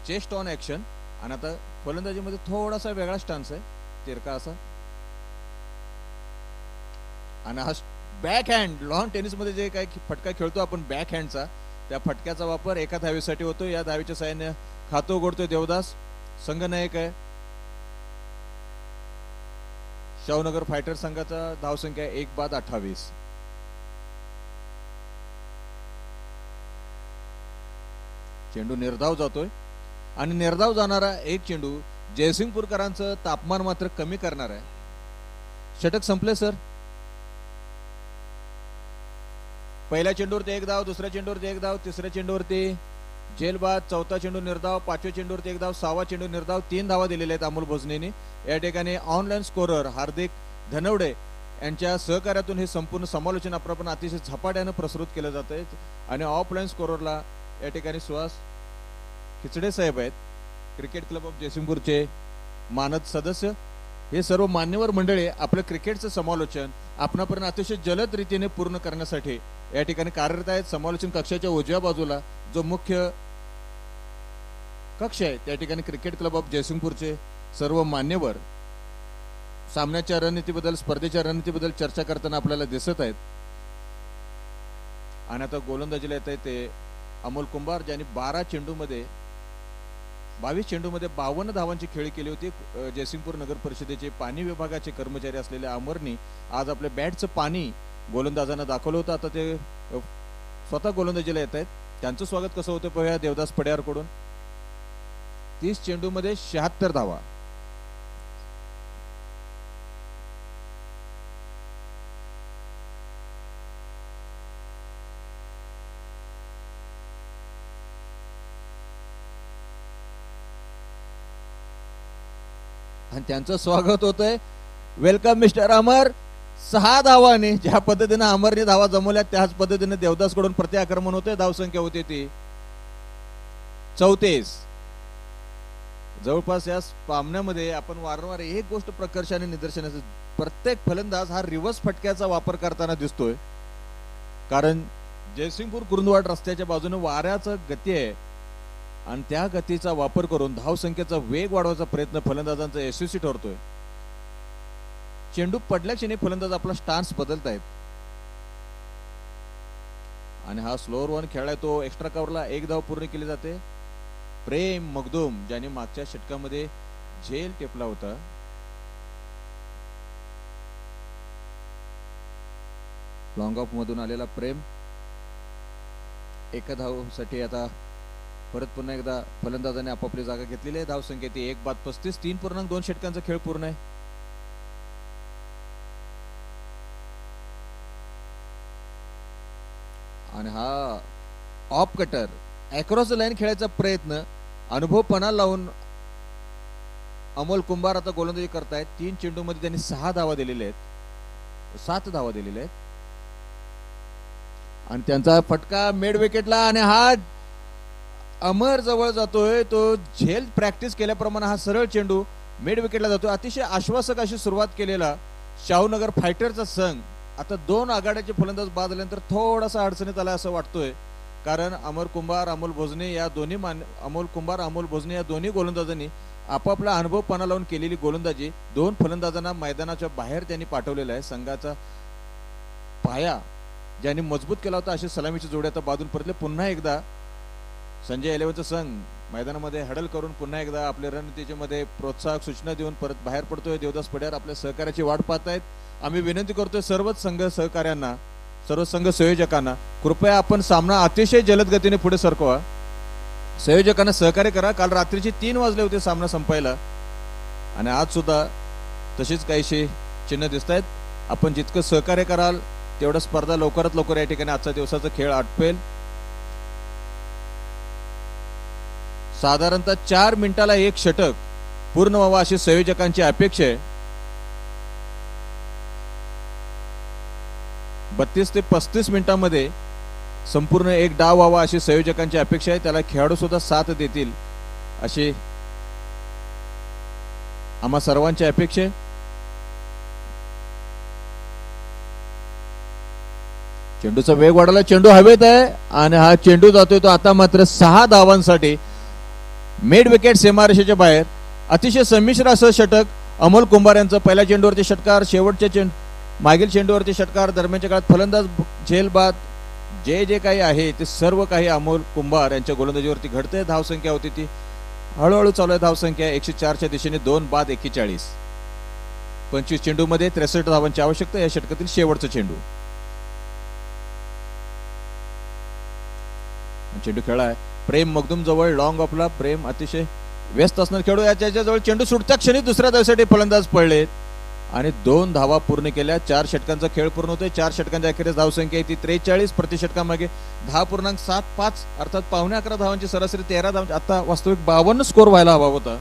चेस्ट ऑन ऍक्शन. आणि आता फलंदाजीमध्ये थोडासा वेगळा स्टान्स आहे, तिरका असा. आणि हा बॅक हँड, लॉन टेनिस मध्ये जे काही फटका खेळतो आपण बॅक हँडचा, त्या फटक्याचा वापर एका धावेसाठी होतो. या धावेच्या साहाय्याने खातं उघडतोय देवदास. संघनायक आहे शाहूनगर फायटर संघाचा. धावसंख्या 1 बाद 28. चेंडू निर्धाव जातोय आणि निर्धाव जाणारा एक चेंडू जयसिंगपूरकरांचं तापमान मात्र कमी करणार आहे. षटक संपले सर. पहिल्या चेंडूवरती 1 धाव, दुसऱ्या चेंडूवरती 1 धाव, तिसऱ्या चेंडूवरती जेलबाद, चौथा चेंडू निर्धाव, 5व्या चेंडूवरती 1 धाव, 6वा चेंडू निर्धाव. 3 धावा दिलेल्या आहेत अमोल भोजनेने. या ठिकाणी ऑनलाईन स्कोरर हार्दिक धनवडे यांच्या सहकार्यातून हे संपूर्ण समालोचन आपण अतिशय झपाट्यानं प्रसृत केलं जात आहे. आणि ऑफलाईन स्कोररला या ठिकाणी सुहास खिचडे साहेब आहेत, क्रिकेट क्लब ऑफ जयसिंगपूरचे मानद सदस्य. हे सर्व मान्यवर मंडळी आपलं क्रिकेटचं समालोचन आपणापर्यंत अतिशय जलद रीतीने पूर्ण करण्यासाठी या ठिकाणी कार्यरत आहेत. समालोचन कक्षाच्या उजव्या बाजूला जो मुख्य कक्ष आहे त्या ठिकाणी क्रिकेट क्लब ऑफ जयसिंगपूरचे सर्व मान्यवर सामन्याच्या रणनीतीबद्दल, स्पर्धेच्या रणनीतीबद्दल चर्चा करताना आपल्याला दिसत आहेत. आणि आता गोलंदाजीला येत आहे ते अमोल कुंभार, ज्यांनी 22 चेंडूमध्ये 52 धावांची खेळी केली होती. जयसिंगपूर नगर परिषदेचे पाणी विभागाचे कर्मचारी असलेल्या अमरनी आज आपल्या बॅटचं पाणी गोलंदाजांना दाखवलं होतं. आता ते स्वतः गोलंदाजीला येत आहेत. त्यांचं स्वागत कसं होतं पाहूया देवदास पडियार कडून. 30 चेंडूमध्ये 76 धावा. आणि त्यांचं स्वागत होतंय. वेलकम मिस्टर अमर. 6 धावांनी ज्या पद्धतीने अमरने धावा जमवल्या त्याच पद्धतीने देवदास कडून प्रतिआक्रमण होते. धावसंख्या होती ती 34. जवळपास या सामन्यामध्ये आपण वारंवार एक गोष्ट प्रकर्षाने निदर्शनास, प्रत्येक फलंदाज हा रिव्हर्स फटक्याचा वापर करताना दिसतोय. कारण जयसिंगपूर कुरुंदवाड रस्त्याच्या बाजूने वाऱ्याचं गती आहे आणि त्या गतीचा वापर करून धावसंख्येचा वेग वाढवायचा प्रयत्न फलंदाजांचा यशस्वी ठरतोय. चेंडू पडल्या क्षणी फलंदाज आपला स्टान्स बदलतायत. आणि हा स्लोअर वन खेळलाय तो एक्स्ट्रा कव्हरला 1 धाव पूर्ण केली जाते. प्रेम मगदूम ज्याने मागच्या षटकामध्ये झेल टेपला होता. लॉंग ऑफ मधून आलेला प्रेम 1 धावसाठी आता परत पुन्हा एकदा फलंदाजाने आपापली जागा घेतलेली आहे. धावसंख्या ती 1 बाद 35. 3.2 षटकांचा खेळ पूर्ण आहे. आणि हा off cutter across the line खेळायचा प्रयत्न अनुभव पणा लावून अमोल कुंभार आता गोलंदाजी करतायत. 3 चेंडूमध्ये त्यांनी 6 धावा दिलेल्या आहेत, 7 धावा दिलेल्या आहेत. आणि त्यांचा फटका मिड विकेटला आणि हा अमर जवळ जातोय. तो झेल प्रॅक्टिस केल्याप्रमाणे हा सरळ चेंडू मिड विकेटला जातोय. अतिशय आश्वासक अशी सुरुवात केलेला शाहूनगर फायटरचा संघ आता 2 आघाड्याचे फलंदाज बाद झाल्यानंतर थोडासा अडचणीत आला असं वाटतोय. कारण अमोल कुंभार अमोल भोजने या दोन्ही गोलंदाजांनी आपापला अनुभव पणा लावून केलेली गोलंदाजी 2 फलंदाजांना मैदानाच्या बाहेर त्यांनी पाठवलेला आहे. संघाचा पाया ज्यांनी मजबूत केला होता अशी सलामीची जोडी आता बाजून परतले. पुन्हा एकदा संजय 11चा संघ मैदानामध्ये हडल करून पुन्हा एकदा आपल्या रणनीतीमध्ये प्रोत्साहक सूचना देऊन परत बाहेर पडतोय. देवदास पड्यार आपल्या सहकार्याची वाट पाहत आहेत. आम्ही विनंती करतोय सर्वच संघ सहकार्यांना सर्व संघ संयोजकांना कृपया आपण सामना अतिशय जलद गतीने पुढे सरकवा. संयोजकांना सहकार्य करा. काल रात्रीचे 3 वाजले होते सामना संपायला आणि आज सुद्धा तशीच काहीशी चिन्ह दिसत आहेत. आपण जितकं सहकार्य कराल तेवढं स्पर्धा लवकरात लवकर या ठिकाणी आजचा दिवसाचा खेळ आटपेल. साधारणतः 4 मिनिटाला 1 षटक पूर्ण व्हावा अशी संयोजकांची अपेक्षा आहे. 32 ते 35 मिनिटांमध्ये संपूर्ण 1 डाव व्हावा अशी संयोजकांची अपेक्षा आहे. त्याला खेळाडू सुद्धा साथ देतील अशी आम्हा सर्वांची अपेक्षा आहे. चेंडूचा वेग वाढला. चेंडू हवेत आहे आणि हा चेंडू जातोय तो आता मात्र 6 धावांसाठी मिड विकेट सीमारेषेच्या बाहेर. अतिशय संमिश्र असं षटक अमोल कुंभार यांचं. पहिल्या चेंडूवरती षटकार, शेवटच्या मागील चेंडूवरती षटकार, दरम्यानच्या काळात फलंदाज झेल बाद जे काही आहे ते सर्व काही अमोल कुंभार यांच्या गोलंदाजीवरती घडते. धावसंख्या होती ती हळूहळू चालू आहे. धावसंख्या 104च्या दिशेने 2 बाद 41. 25 चेंडूमध्ये 63 धावांची आवश्यकता. या षटकातील शेवटचा चेंडू चेंडू खेळा आहे प्रेम मगदूम जवळ लॉंग ऑफला. प्रेम अतिशय व्यस्त असणार खेळू. याच्या जवळ चेंडू सुटत्या क्षणी दुसऱ्या धावेसाठी फलंदाज पडलेत आणि 2 धावा पूर्ण केल्या. 4 षटकांचा खेळ पूर्ण होतोय. 4 षटकांच्या अखेरीस धावसंख्या ती 43. प्रति षटकामागे 10.75 अर्थात 11.25 धावांची सरासरी 13 धावांची. आता वास्तविक 52 स्कोर व्हायला हवा होता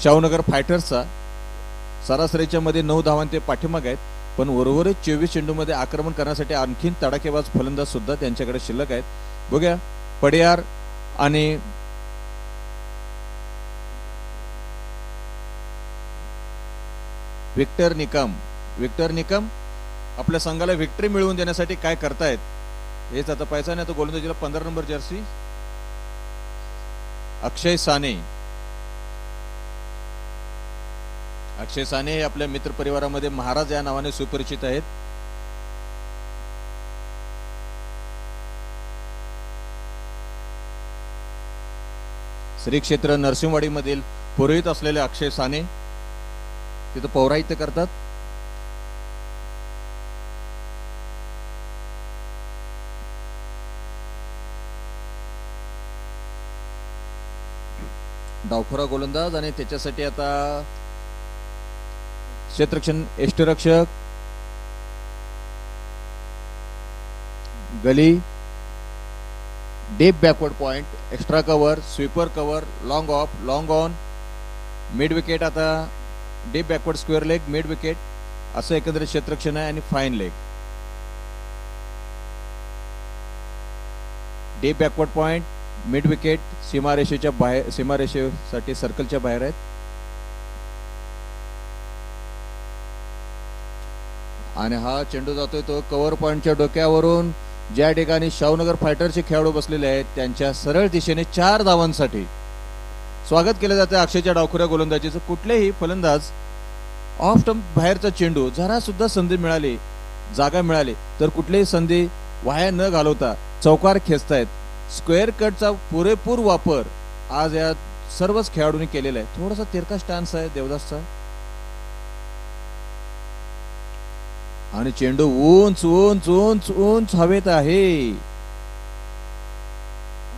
शाहूनगर फायटर्सचा. सरासरीच्या मध्ये 9 धावांचे पाठीमाग आहेत. पण उर्वरित 24 चेंडूमध्ये आक्रमण करण्यासाठी आणखीन तडाखेबाज फलंदाज सुद्धा त्यांच्याकडे शिल्लक आहेत. बघूया पडियार आणि विक्टर निकम आपल्या संघाला विक्टरी मिळवून देण्यासाठी काय करतायत हेच आता पाहायचं. आणि आता गोलंदाजीला 15 नंबर जर्सी अक्षय साने हे आपल्या मित्र परिवारामध्ये महाराज या नावाने सुपरिचित आहेत. श्री क्षेत्र नरसिंहवाडी मधील पुरोहित असलेले अक्षय साने तिथं पौराहित्य करतात. डावखोरा गोलंदाज आणि त्याच्यासाठी आता क्षेत्ररक्षण यष्टिरक्षक gully deep backward point extra cover sweeper cover long off long on mid wicket. आता deep backward square leg mid wicket असं एकंदरीत क्षेत्ररक्षण आहे. आणि fine leg deep backward point mid wicket सीमारेषेच्या बाहेर सीमारेषेसाठी सर्कलच्या बाहेर आहेत. आणि हा चेंडू जातोय तो कव्हर पॉइंटच्या डोक्यावरून. ज्या ठिकाणी शाहूनगर फायटरचे खेळाडू बसलेले आहेत त्यांच्या सरळ दिशेने 4 धावांसाठी स्वागत केलं जातं अक्षयच्या डावखुऱ्या गोलंदाजीचं. कुठलेही फलंदाज ऑफ स्टंप बाहेरचा चेंडू जरा सुद्धा संधी मिळाली जागा मिळाली तर कुठलीही संधी वाया न घालवता चौकार खेचतायत. स्क्वेअर कटचा पुरेपूर वापर आज या सर्वच खेळाडूंनी केलेला आहे. थोडासा तिरका स्टॅन्स आहे देवदासचा आणि चेंडू उंच उंच उंच उंच हवेत आहे.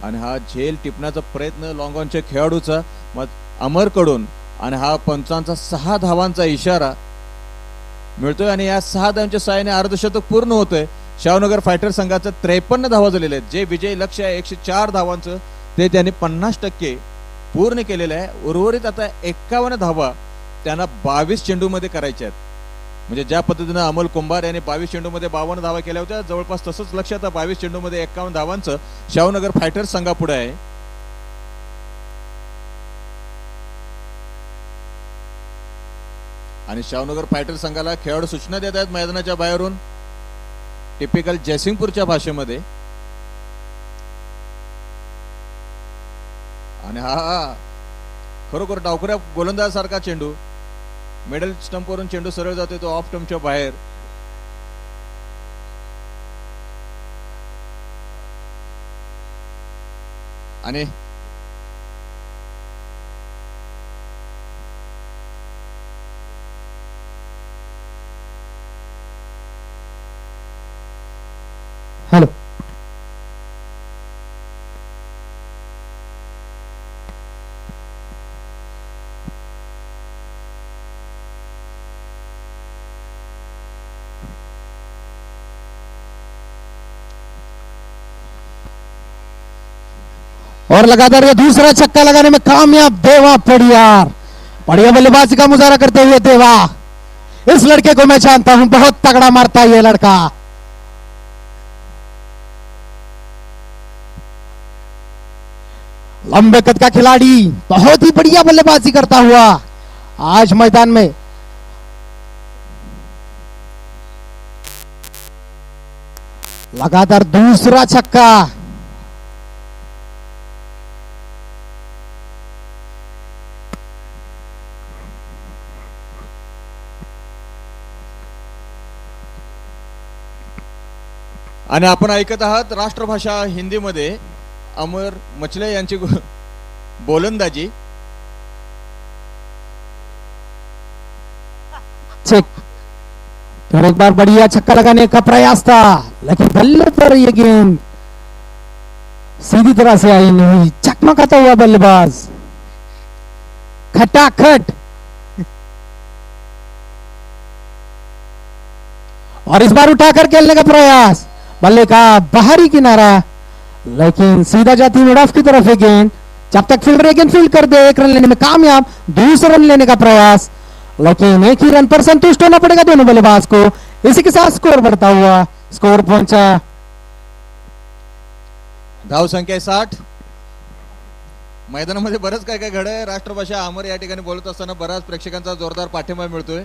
आणि हा झेल टिपण्याचा प्रयत्न लॉंग ऑनच्या खेळाडूचा अमर कडून. आणि हा पंचांचा 6 धावांचा इशारा मिळतोय. आणि या 6 धावांच्या साहाय्याने अर्धशतक पूर्ण होतोय. शाहूनगर फायटर संघाचं 53 धावा झालेल्या आहेत. जे विजय लक्ष्य आहे 104 धावांचं ते त्यांनी 50% पूर्ण केलेलं आहे. उर्वरित आता 51 धावा त्यांना 22 चेंडूमध्ये करायच्या आहेत. म्हणजे ज्या पद्धतीनं अमोल कुंभार यांनी 22 चेंडूमध्ये 52 धावा केल्या होत्या, जवळपास तसंच लक्ष आता 22 चेंडूमध्ये 51 धावांचं शाहूनगर फायटर्स संघापुढे आहे. आणि शाहूनगर फायटर्स संघाला खेळाडू सूचना देत आहेत मैदानाच्या बाहेरून, टिपिकल जयसिंगपूरच्या भाषेमध्ये. आणि हा खरोखर डावखऱ्या गोलंदाज सारखा चेंडू, मिडल स्टंपवरून चेंडू सरळ जातो तो ऑफ स्टंपच्या बाहेर. आणि हॅलो और लगातार ये दूसरा छक्का लगाने में कामयाब देवा पड़ियार, बढ़िया बल्लेबाजी का मुजाहरा करते हुए देवा. इस लड़के को मैं जानता हूं, बहुत तगड़ा मारता है ये लड़का. लंबे कद का खिलाड़ी, बहुत ही बढ़िया बल्लेबाजी करता हुआ आज मैदान में. लगातार दूसरा छक्का. आणि आपण ऐकत आहात राष्ट्रभाषा हिंदीमध्ये अमर मचले यांची गोलंदाजी. चेक. फिर एक बार बढ़िया छक्का लगाने का प्रयास था, लेकिन बल्ले पर ये गेंद सीधी तरह से आई नहीं. चकमकाता हुआ बल्लेबाज, खटाखट. और इस बार उठाकर खेलने का प्रयास, बल्ले का बाहरी किनारा, लेकिन सीधा जाती मिड ऑफ की तरफ है गेंद. जब तक फील्डर एक गेंद फील्ड कर दे, एक रन लेने में कामयाब. दूसरा रन लेने का प्रयास, लेकिन एक ही रन पर संतुष्ट होना पड़ेगा दोनों बल्लेबाज को. इसी के साथ स्कोर बढ़ता हुआ, स्कोर पहुंचा धाव संख्या 60. मैदानामध्ये बरंच काय काय घडलंय. राष्ट्रभाषा अमर या ठिकाणी बोलत असताना बराच प्रेक्षकांचा जोरदार पाठिंबा मिळतोय.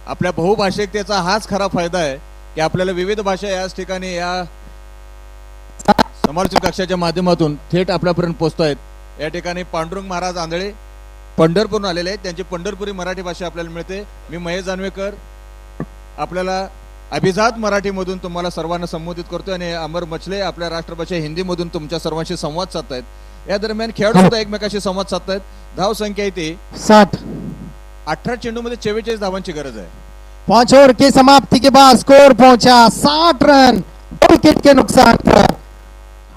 आपल्या बहुभाषिकतेचा हाच खरा फायदा आहे की आपल्याला विविध भाषा याच ठिकाणी या समालोचन कक्षाच्या माध्यमातून थेट आपल्यापर्यंत पोहोचतायत. या ठिकाणी पांडुरंग महाराज आंधळे पंढरपूरहून आलेले आहेत, त्यांची पंढरपुरी मराठी भाषा आपल्याला मिळते. मी महेश जानवेकर आपल्याला अभिजात मराठीमधून तुम्हाला सर्वांना संबोधित करतोय आणि अमर मचले आपल्या राष्ट्रभाषा हिंदीमधून तुमच्या सर्वांशी संवाद साधतायत. या दरम्यान खेळाडू सुद्धा एकमेकाशी संवाद साधतायत. धाव संख्या येते 60. 18 चेंडूमध्ये 44 धावांची गरज आहे. 5 ओवर की समाप्ति के बाद स्कोर पहुंचा 60 रन 2 विकेट के नुकसान पर.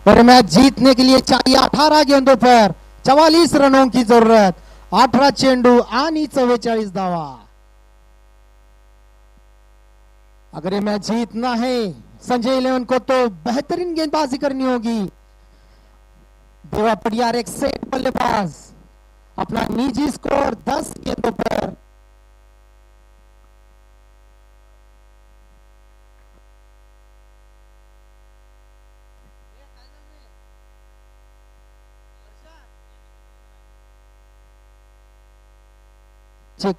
और मैच जीतने के लिए चाहिए 18 गेंदों पर 44 रनों की जरूरत. 18 चेंडू आणि 44 धावा. अगर ये मैच जीतना है संजय 11 को तो बेहतरीन गेंदबाजी करनी होगी. देवा पड़ियार एक सेट बल्लेबाज, अपना निजी स्कोर 10 गेंदों पर. चेक.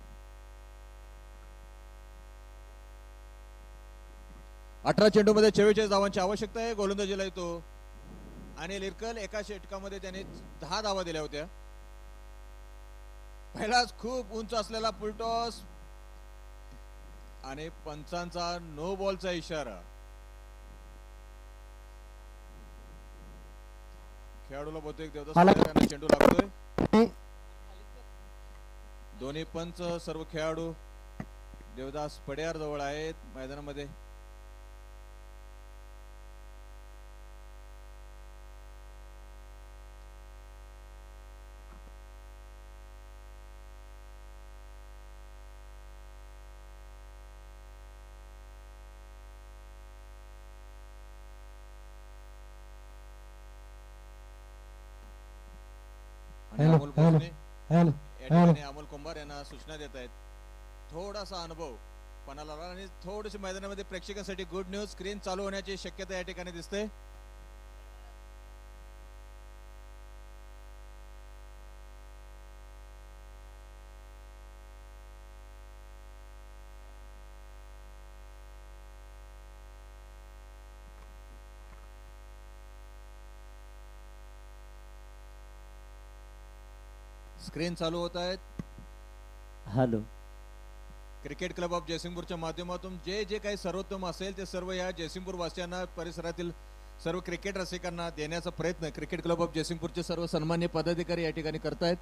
18 चेंडूमध्ये 44 धावांची आवश्यकता आहे. गोलंदाजीला येतो अनिल इरकल. एका षटकामध्ये त्याने 10 धावा दिल्या होत्या. पहिलाच खूप उंच असलेला फुलटॉस आणि पंचांचा नो बॉलचा इशारा. खेळाडूला बहुतेक देवदास चेंडू लागतोय. दोन्ही पंच सर्व खेळाडू देवदास पडियार जवळ आहेत मैदानामध्ये. आणि अमोल भोसले या ठिकाणी अमोल कुंभार यांना सूचना देत आहेत. थोडासा अनुभव पणाला आला आणि थोडीशी मैदानामध्ये प्रेक्षकांसाठी गुड न्यूज, स्क्रीन चालू होण्याची शक्यता या ठिकाणी दिसते. स्क्रीन चालू होत आहेत. हॅलो. क्रिकेट क्लब ऑफ जयसिंगपूरच्या माध्यमातून जे जे काही सर्वोत्तम असेल ते सर्व या जयसिंगपूर वासियांना, परिसरातील सर्व क्रिकेट रसिकांना देण्याचा प्रयत्न क्रिकेट क्लब ऑफ जयसिंगपूरचे सर्व सन्मान्य पदाधिकारी या ठिकाणी करतायत.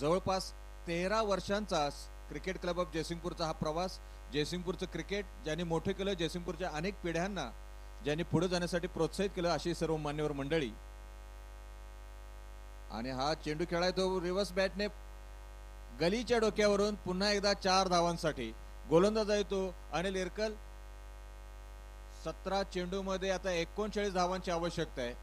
जवळपास 13 वर्षांचा क्रिकेट क्लब ऑफ जयसिंगपूरचा हा प्रवास, जयसिंगपूरचं क्रिकेट ज्यांनी मोठे केलं, जयसिंगपूरच्या अनेक पिढ्यांना ज्यांनी पुढे जाण्यासाठी प्रोत्साहित केलं, अशी सर्व मान्यवर मंडळी. आणि हा चेंडू खेळाय तो रिव्हर्स बॅटने गलीच्या डोक्यावरून पुन्हा एकदा 4 धावांसाठी गोलंदाज आहे तो अनिल इरकल. 17 चेंडू मध्ये आता 39 धावांची आवश्यकता आहे.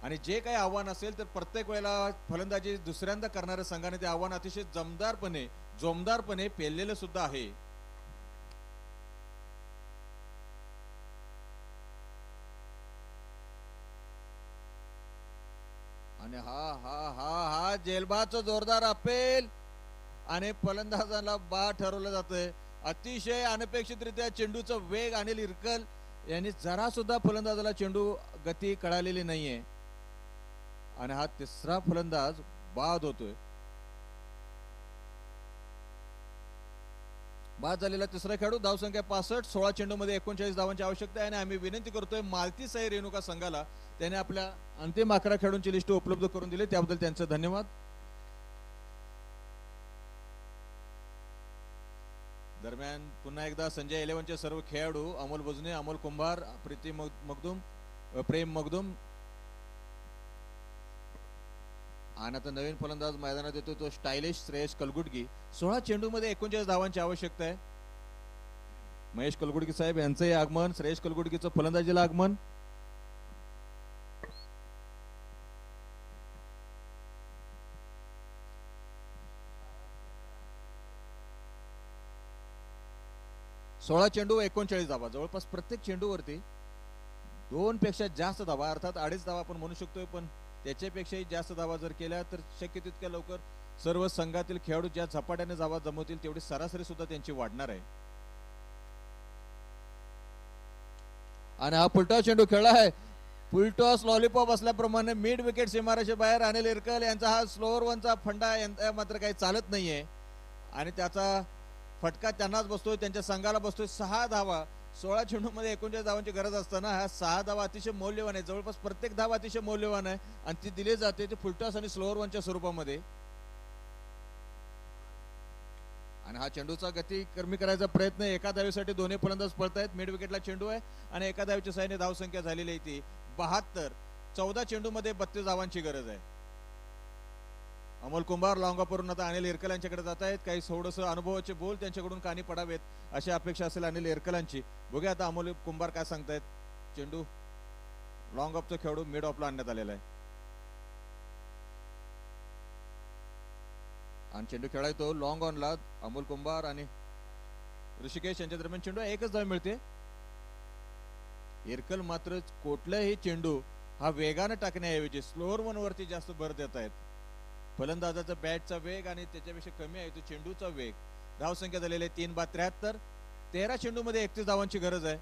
आणि जे काही आव्हान असेल तर प्रत्येक वेळेला फलंदाजी दुसऱ्यांदा करणाऱ्या संघाने ते आव्हान अतिशय जोमदारपणे पेललेलं सुद्धा आहे. आणि हा जेलबाचं जोरदार अपेल आणि फलंदाजाला बा ठरवलं जातंय. अतिशय अनपेक्षितरित्या चेंडूचा वेग अनिल इरकल यांनी जरा सुद्धा फलंदाजाला चेंडू गती कळालेली नाहीये आणि हा तिसरा फलंदाज बाद होतोय. बाद झालेला तिसरा खेळाडू, धावसंख्या 65, 16 चेंडू मध्ये 39 धावांची आवश्यकता आहे. आणि आम्ही विनंती करतोय मालती साई रेणुका संघाला, त्याने आपल्या अंतिम 11 खेळाडूंची लिस्ट उपलब्ध करून दिली, त्याबद्दल त्यांचे धन्यवाद. दरम्यान पुन्हा एकदा संजय 11चे सर्व खेळाडू अमोल बजने, अमोल कुंभार, प्रीती मगदुम, प्रेम मगदुम आणि आता नवीन फलंदाज मैदानात येतो तो स्टायलिश श्रेयस कलगुटगी. 16 चेंडू मध्ये 39 धावांची आवश्यकता आहे. महेश कलगुटगी साहेब यांचंही आगमन, श्रेयस कलगुटगीचं फलंदाजीला आगमन. सोळा चेंडू 39 धावा, जवळपास प्रत्येक चेंडूवरती 2 पेक्षा जास्त धावा, अर्थात 2.5 धावा आपण म्हणू शकतोय, पण त्याच्यापेक्षाही जास्त धावा जर केल्या तर शक्य तितक्या लवकर सर्व संघातील खेळाडू ज्या झपाट्याने धावा जमवतील तेवढी सरासरी सुद्धा त्यांची वाढणार आहे. आणि हा फुलटॉस चेंडू खेळला आहे. फुलटॉस लॉलीपॉप असल्याप्रमाणे मिड विकेट सीमारेषे बाहेर अनिल इरकल यांचा हा स्लोअर वनचा फंडा मात्र काही चालत नाहीये आणि त्याचा फटका त्यांनाच बसतोय, त्यांच्या संघाला बसतोय. 6 धावा 16 चेंडू मध्ये 39 धावांची गरज असताना हा 6 धावा अतिशय मौल्यवान आहे. जवळपास प्रत्येक धावा अतिशय मौल्यवान आहे आणि ती दिली जाते ते फुलटॉस आणि स्लोअर वनच्या स्वरूपामध्ये. आणि हा चेंडूचा गती कमी करायचा प्रयत्न, एका धावेसाठी दोन्ही फलंदाज पळतायत. मिड विकेटला चेंडू आहे आणि एका धावेच्या साहाय्याने धावसंख्या झालेली आहे ती 72. 14 चेंडू मध्ये 32 धावांची गरज आहे. अमोल कुंभार लॉंग ऑफवरून आता अनिल इरकल यांच्याकडे जात आहेत. काही थोडंसं अनुभवाचे बोल त्यांच्याकडून कानी पडावेत अशी अपेक्षा असेल अनिल इरकलांची. बघूया आता अमोल कुंभार काय सांगतायत. चेंडू लॉंग ऑफचा खेळाडू मिड ऑफला आणण्यात आलेला आहे आणि चेंडू खेळायतो लॉंग ऑनला. अमोल कुंभार आणि ऋषिकेश यांच्या दरम्यान चेंडू एकच धाव मिळते. इरकल मात्र कुठलाही चेंडू हा वेगाने टाकण्याऐवजी स्लोअर वन वरती जास्त भर देत आहेत. फलंदाजाचा बॅटचा वेग आणि त्याच्यापेक्षा कमी आहे तो चेंडूचा वेग. धावसंख्या झालेली आहे 3/73. 13 चेंडू मध्ये 31 धावांची गरज आहे.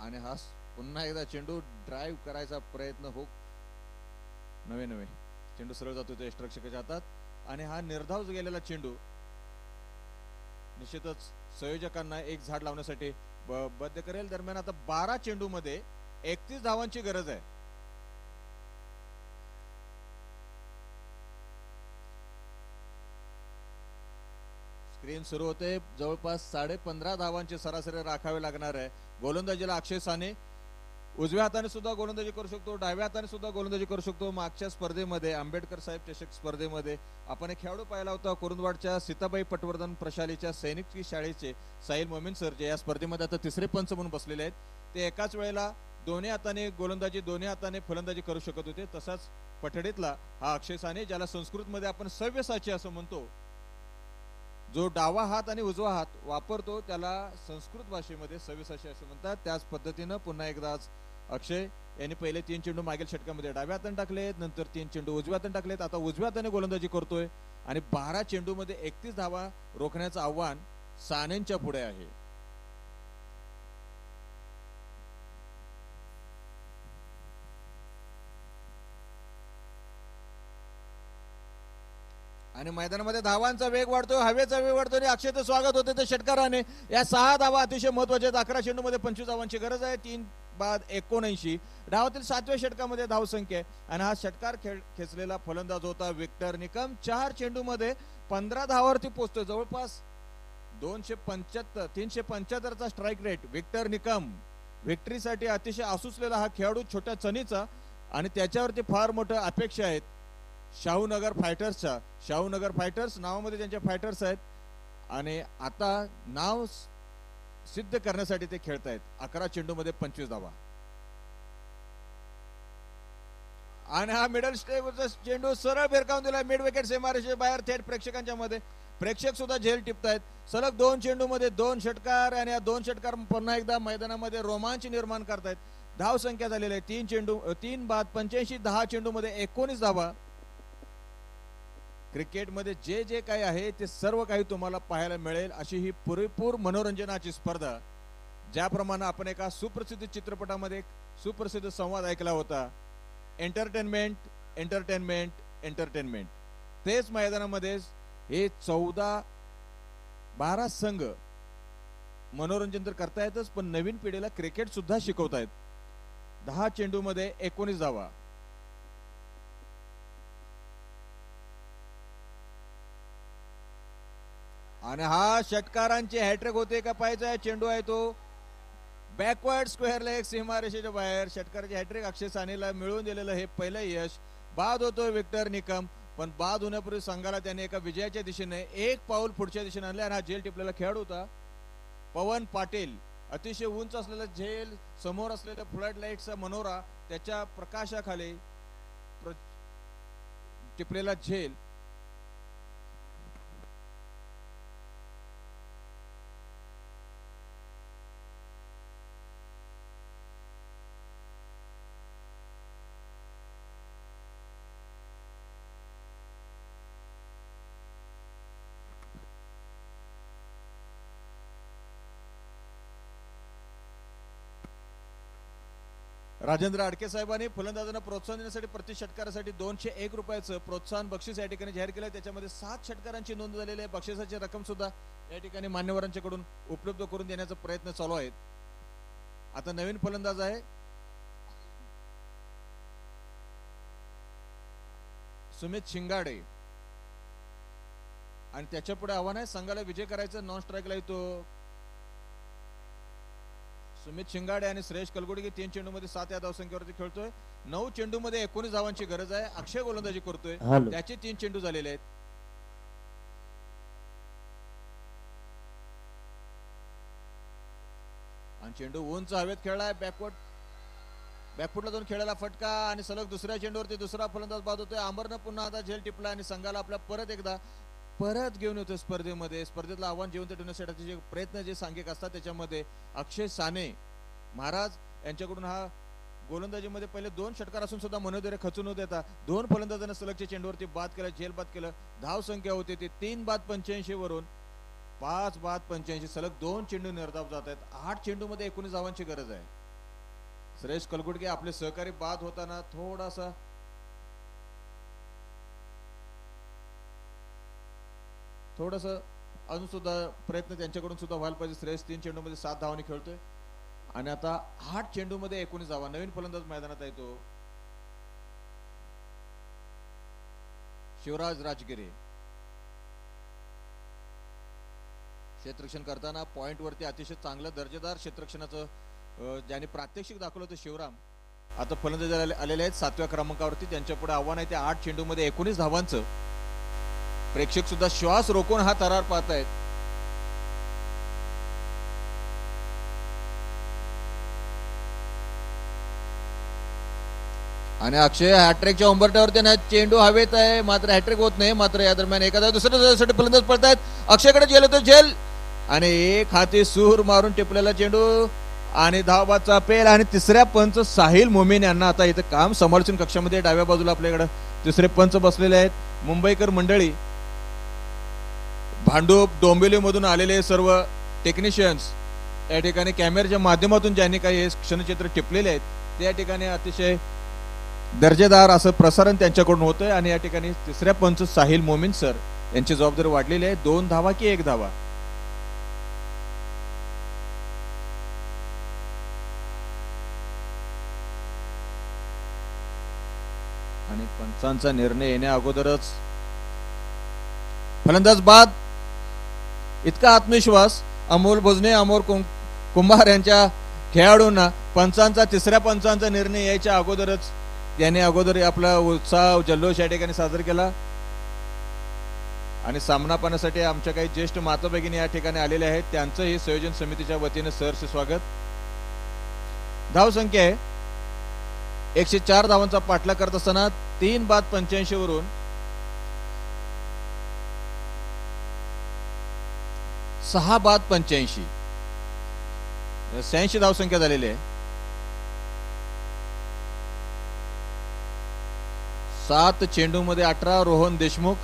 आणि हा पुन्हा एकदा चेंडू ड्राईव्ह करायचा प्रयत्न हो, नवे चेंडू सरळ जातो तो यष्टिरक्षकाच्या हातात आणि हा निर्धाव गेलेला चेंडू निश्चितच संयोजकांना एक झाड लावण्यासाठी बद्ध करेल. दरम्यान आता 12 चेंडू मध्ये 31 धावांची गरज आहे. स्क्रीन सुरू होते. जवळपास 15.5 धावांची सरासरी राखावे लागणार आहे. गोलंदाजीला अक्षय साने उजव्या हाताने सुद्धा गोलंदाजी करू शकतो, डाव्या हाताने सुद्धा गोलंदाजी करू शकतो. मागच्या स्पर्धेमध्ये आंबेडकर साहेब चषक स्पर्धेमध्ये आपण एक खेळाडू पाहिला होता कुरुंदवाडच्या सीताबाई पटवर्धन प्रशालेच्या सैनिक शाळेचे साहिल मोमीन सर, जे या स्पर्धेमध्ये आता तिसरे पंच म्हणून बसलेले आहेत. ते एकाच वेळेला दोन्ही हाताने गोलंदाजी दोन्ही हाताने फलंदाजी करू शकत होते. तसाच पठडीतला हा अक्षय साने, ज्याला संस्कृतमध्ये आपण सव्यसाची असं म्हणतो, जो डावा हात आणि उजवा हात वापरतो त्याला संस्कृत भाषेमध्ये सव्यसाची असं म्हणतात. त्याच पद्धतीनं पुन्हा एकदा अक्षय यांनी पहिले 3 चेंडू मागील षटकामध्ये डाव्या हाताने टाकलेत, नंतर 3 चेंडू उजव्या हाताने टाकलेत. आता उजव्या हाताने गोलंदाजी करतोय आणि 12 चेंडूमध्ये 31 धावा रोखण्याचं आव्हान सानेंच्या पुढे आहे. आणि मैदानामध्ये धावांचा वेग वाढतोय, हवेचा वेग वाढतोय आणि अक्षयचं स्वागत होते ते षटकाराने. या 6 धावा अतिशय महत्वाच्या आहेत. 11 चेंडूमध्ये 25 धावांची गरज आहे. 3 बाद 79 डावातील 7व्या षटकामध्ये धावसंख्या आहे. आणि हा षटकार खेचलेला फलंदाज होता विक्टर निकम. 4 चेंडूमध्ये 15 धावावरती पोहोचतोय, जवळपास 375चा स्ट्राईक रेट. विक्टर निकम विक्टरीसाठी अतिशय आसुसलेला हा खेळाडू, छोट्या चनीचा, आणि त्याच्यावरती फार मोठ्या अपेक्षा आहेत शाहूनगर फायटर्सच्या. शाहूनगर फायटर्स नावामध्ये त्यांचे फायटर्स आहेत आणि आता नाव सिद्ध करण्यासाठी ते खेळतायत. 11 चेंडूमध्ये 25 धावा. आणि हा मिडल स्टेपचा चेंडू सरळ भिरकावून दिला मिड विकेट सीमारेषे बाहेर, थेट प्रेक्षकांच्या मध्ये. प्रेक्षक सुद्धा झेल टिपतायत. सलग 2 चेंडूमध्ये 2 षटकार आणि या 2 षटकार पुन्हा एकदा मैदानामध्ये रोमांच निर्माण करतायत. धाव संख्या झालेली आहे 3 बाद 85, 10 चेंडूमध्ये 19 धावा. क्रिकेटमध्ये जे जे काही आहे ते सर्व काही तुम्हाला पाहायला मिळेल अशी ही पुरेपूर मनोरंजनाची स्पर्धा. ज्याप्रमाणे आपण एका सुप्रसिद्ध चित्रपटामध्ये एक सुप्रसिद्ध संवाद ऐकला होता, एंटरटेनमेंट एंटरटेनमेंट एंटरटेनमेंट. तेच मैदानामध्ये हे 14-12 संघ मनोरंजन तर करतायतच, पण नवीन पिढीला क्रिकेट सुद्धा शिकवतायत. 10 चेंडूमध्ये 19 धावा. आणि हा षटकारांची हॅट्रिक होते का पाहायचा चेंडू आहे तो बॅकवर्ड स्क्वेअर लेग सीमारेषेच्या बाहेर. षटकाराची हॅट्रिक अक्षय सानेला मिळवून दिलेलं हे पहिलं यश. बाद होतोय विक्टर निकम, पण बाद होण्यापूर्वी संघाला त्याने एका विजयाच्या दिशेने एक पाऊल पुढच्या दिशेने आणले. आणि हा झेल टिपलेला खेळाडू होता पवन पाटील. अतिशय उंच असलेला झेल, समोर असलेल्या फ्लड लाईटचा मनोरा, त्याच्या प्रकाशाखाली टिपलेला झेल. राजेंद्र आडके साहेबांनी फलंदाजांना प्रोत्साहन देण्यासाठी प्रति षटकारासाठी 201 रुपयाचं प्रोत्साहन बक्षीस या ठिकाणी जाहीर केलं. त्याच्यामध्ये 7 षटकारांची नोंद झालेली आहे. बक्षिसाची रक्कम सुद्धा या ठिकाणी मान्यवरांच्याकडून उपलब्ध करून देण्याचा प्रयत्न चालू आहे. आता नवीन फलंदाज आहे सुमित शिंगाडे आणि त्याच्या पुढे आव्हान आहे संघाला विजय करायचं. नॉन स्ट्राईकला येतो सुमित शिंगाडे आणि श्रेयश कलगुडगी. 3 चेंडूमध्ये 7 या धावसंख्येवरती खेळतोय. 9 चेंडूमध्ये 19 धावांची गरज आहे. अक्षय गोलंदाजी करतोय, त्याचे 3 चेंडू झालेले आहेत. आणि चेंडू उंच हवेत खेळलाय. बॅकफुटला जाऊन खेळायला फटका आणि सलग दुसऱ्या चेंडूवरती दुसरा फलंदाज बाद होतोय. आंबरनं पुन्हा आता झेल टिपला आणि संघाला आपल्या परत घेऊन येतो स्पर्धेमध्ये. स्पर्धेतलं आव्हान जिवंत ठेवण्यासाठी जे प्रयत्न जे सांघिक असतात त्याच्यामध्ये अक्षय साने महाराज यांच्याकडून हा गोलंदाजीमध्ये पहिले 2 षटकार असून सुद्धा मनोधैर्य खचून होत येतात. 2 फलंदाजांना सलगच्या चेंडूवरती बाद केलं, झेल बाद केलं. धाव संख्या होती ती 3 बाद 85 वरून 5 बाद 85. सलग 2 चेंडू निर्धाव जात आहेत. 8 चेंडूमध्ये 19 धावांची गरज आहे. श्रेयश कलगुडगे आपले सहकारी बाद होताना थोडासा अजून सुद्धा प्रयत्न त्यांच्याकडून सुद्धा व्हायला पाहिजे. श्रेयश 3 चेंडूमध्ये 7 धावांनी खेळतोय आणि आता 8 चेंडूमध्ये 19 धावा. नवीन फलंदाज मैदानात येतो शिवराज राजगिरे. क्षेत्ररक्षण करताना पॉइंट वरती अतिशय चांगलं दर्जेदार क्षेत्ररक्षणाचं ज्याने प्रात्यक्षिक दाखवलं होतं शिवराम. आता फलंदाज आलेले आहेत 7व्या क्रमांकावरती. त्यांच्या पुढे आव्हान आहे ते 8 चेंडूमध्ये 19 धावांचं. प्रेक्षक सुद्धा श्वास रोखून हा तरार पाहतायत. आणि अक्षय हॅट्रिकच्या उंबरठ्यावरती ना चेंडू हवेत आहे, मात्र हॅट्रिक होत नाही. मात्र या दरम्यान एखादा दुसऱ्या फलंदाज पडतायत. अक्षयकडे झेल होतो, झेल आणि एक हाती सूर मारून टिपलेला चेंडू आणि धावबादचा पेल. आणि तिसऱ्या पंच साहिल मोमीन यांना आता इथं काम समालोचन कक्षामध्ये डाव्या बाजूला आपल्याकडे तिसरे पंच बसलेले आहेत. मुंबईकर मंडळी, भांडूप डोंबिवली मधून आलेले सर्व टेक्निशियन्स या ठिकाणी कॅमेऱ्याच्या माध्यमातून ज्यांनी काही हे क्षणचित्र टिपलेले आहेत त्या ठिकाणी अतिशय दर्जेदार असं प्रसारण त्यांच्याकडून होतंय. आणि या ठिकाणी तिसऱ्या पंच साहिल मोमीन सर यांची जबाबदारी वाढलेली आहे. 2 धावा की 1 धावा. आणि पंचांचा निर्णय येण्या अगोदरच फलंदाज बाद. इतका आत्मविश्वास अमोल भोजने, अमोल कुंभार यांच्या खेळाडूंना पंचांचा तिसऱ्या पंचांचा निर्णय यायच्या अगोदरच त्याने अगोदर आपला उत्साह जल्लोष या ठिकाणी साजरा केला. आणि सामना पाहण्यासाठी आमच्या काही ज्येष्ठ माता भगिनी या ठिकाणी आलेले आहेत, त्यांचंही संयोजन समितीच्या वतीने सहर्ष स्वागत. धाव संख्या आहे 104 धावांचा पाठलाग करत असताना 3 बाद 85 वरून 6 बाद 85 86 धाव संख्या झालेली आहे. 7 चेंडू मध्ये 18 रोहन देशमुख.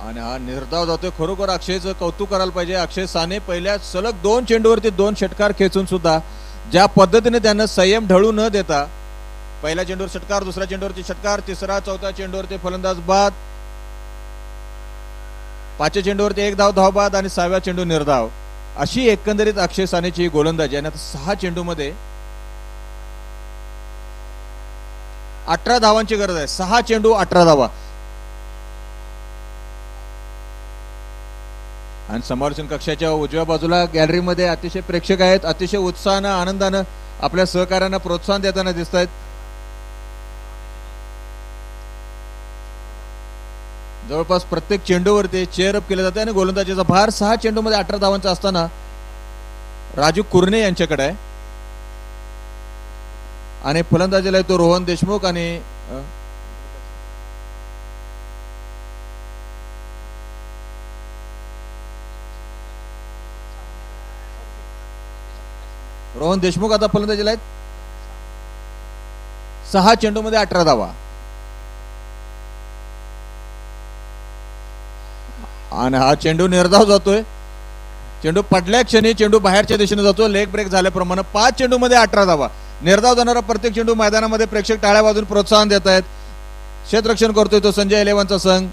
आणि हा निर्धाव जातोय. खरोखर अक्षयचं कौतुक करायला पाहिजे. अक्षय साने पहिल्या सलग 2 चेंडूवरती 2 षटकार खेचून सुद्धा ज्या पद्धतीने त्यानं संयम ढळू न देता पहिल्या चेंडूवर षटकार, दुसऱ्या चेंडूवरती षटकार, तिसरा चौथा चेंडूवरती फलंदाज बाद, 5व्या चेंडूवरती 1 धाव धावबाद आणि 6व्या चेंडू निर्धाव. अशी एकंदरीत अक्षय सानेची गोलंदाजी. आणि आता 6 चेंडूमध्ये 18 धावांची गरज आहे. 6 चेंडू 18 धावा. आणि समालोचन कक्षाच्या उजव्या बाजूला गॅलरीमध्ये अतिशय प्रेक्षक आहेत. अतिशय उत्साहानं आनंदानं आपल्या सहकार्यांना प्रोत्साहन देताना दिसत आहेत. जवळपास प्रत्येक चेंडूवरती चेअरअप केले जाते आणि गोलंदाजीचा भार 6 चेंडूमध्ये 18 धावांचा असताना राजू कुर्णे यांच्याकडे आहे. आणि फलंदाजीला येतो रोहन देशमुख. आणि रोहन देशमुख आता फलंदाजीला आहेत. 6 चेंडूमध्ये 18 धावा. आणि हा चेंडू निर्धाव जातोय. चेंडू पडल्या क्षणी चेंडू बाहेरच्या दिशेने जातो. लेग ब्रेक झाल्याप्रमाणे 5 चेंडूमध्ये 18 धावा. निर्धाव जाणारा प्रत्येक चेंडू मैदानामध्ये प्रेक्षक टाळ्या वाजून प्रोत्साहन देत आहेत. क्षेत्ररक्षण करतोय तो संजय 11चा संघ.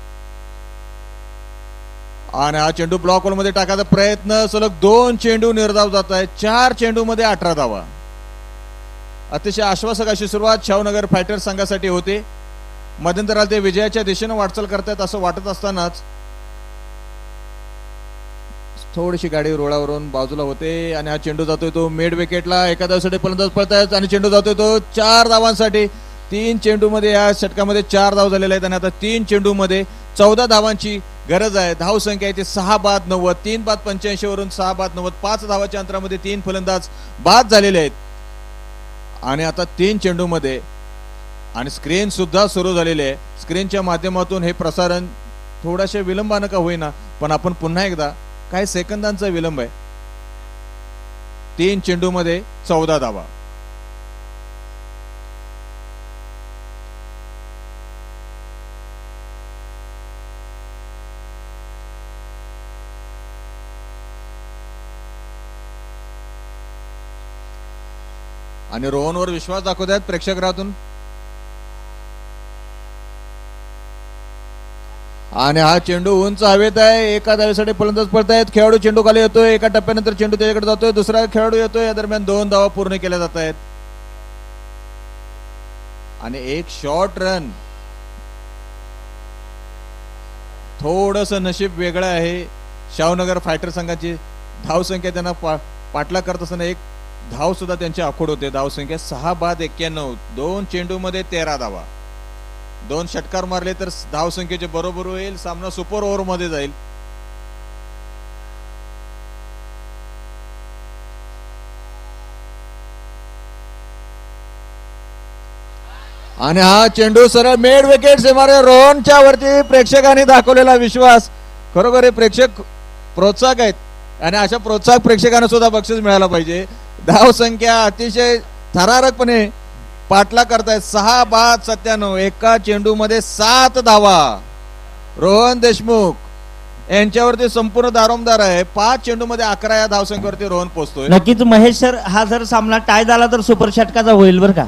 आणि हा चेंडू ब्लॉक होल मध्ये टाकायचा प्रयत्न. सलग 2 चेंडू निर्धाव जात आहेत. 4 चेंडू मध्ये 18 धावा. अतिशय आश्वासक अशी सुरुवात शाहूनगर फायटर संघासाठी होती. मध्यंतराला ते विजयाच्या दिशेने वाटचाल करतायत असं वाटत असतानाच थोडीशी गाडी रोडावरून बाजूला होते. आणि हा चेंडू जातोय तो मिड विकेटला. एका धावेसाठी फलंदाज पळतायत आणि चेंडू जातोय तो 4 धावांसाठी. 3 चेंडू मध्ये या षटकामध्ये 4 धाव झालेले आहेत. आणि आता 3 चेंडू मध्ये 14 धावांची गरज आहे. धाव संख्या आहे ती 6 बाद 90. 3 बाद 85 वरून 6 बाद 90. 5 धावाच्या अंतरामध्ये 3 फलंदाज बाद झालेले आहेत. आणि आता 3 चेंडू मध्ये आणि स्क्रीन सुद्धा सुरू झालेली आहे. स्क्रीनच्या माध्यमातून हे प्रसारण थोड्याशा विलंबानं का होईना पण आपण पुन्हा एकदा काही सेकंदांचा विलंब आहे. 3 चेंडू मध्ये 14 धावा. आणि रोहनवर विश्वास दाखवत आहेत प्रेक्षकातून. आणि हा चेंडू उंच हवेत आहे. एका धावेसाठी फलंदाज पळतायत. खेळाडू चेंडू खाली येतोय. एका टप्प्यानंतर चेंडू त्याच्याकडे जातोय. दुसरा खेळाडू येतोय. या दरम्यान 2 धावा पूर्ण केल्या जात आहेत. आणि एक शॉर्ट रन. थोडस नशीब वेगळं आहे. शाहूनगर फायटर संघाची धाव संख्या त्यांना पाठलाग करत असताना एक धाव सुद्धा त्यांची आखोड होते. धाव संख्या 6 बाद 91. 2 चेंडू मध्ये 13 धावा. 2 षटकार मारले तर धाव संख्येचे बरोबर होईल. सामना सुपर ओव्हर मध्ये जाईल. आणि हा चेंडू सरळ मेड विकेट मारे. रोहनच्या वरती प्रेक्षकांनी दाखवलेला विश्वास खरोखर हे प्रेक्षक प्रोत्साहक आहेत आणि अशा प्रोत्साहक प्रेक्षकांना सुद्धा बक्षीस मिळायला पाहिजे. धाव संख्या अतिशय थरारकपणे पाठला करतायत. 6-5-97 एका चेंडू मध्ये 7 धावा. रोहन देशमुख यांच्यावरती संपूर्ण दारोमदार आहे. 5 चेंडू मध्ये 11 या धावसंख्येवरती रोहन पोहोचतोय. नक्कीच महेश सर, हा जर सामना टाय झाला तर सुपर षटकाचा होईल बरं का.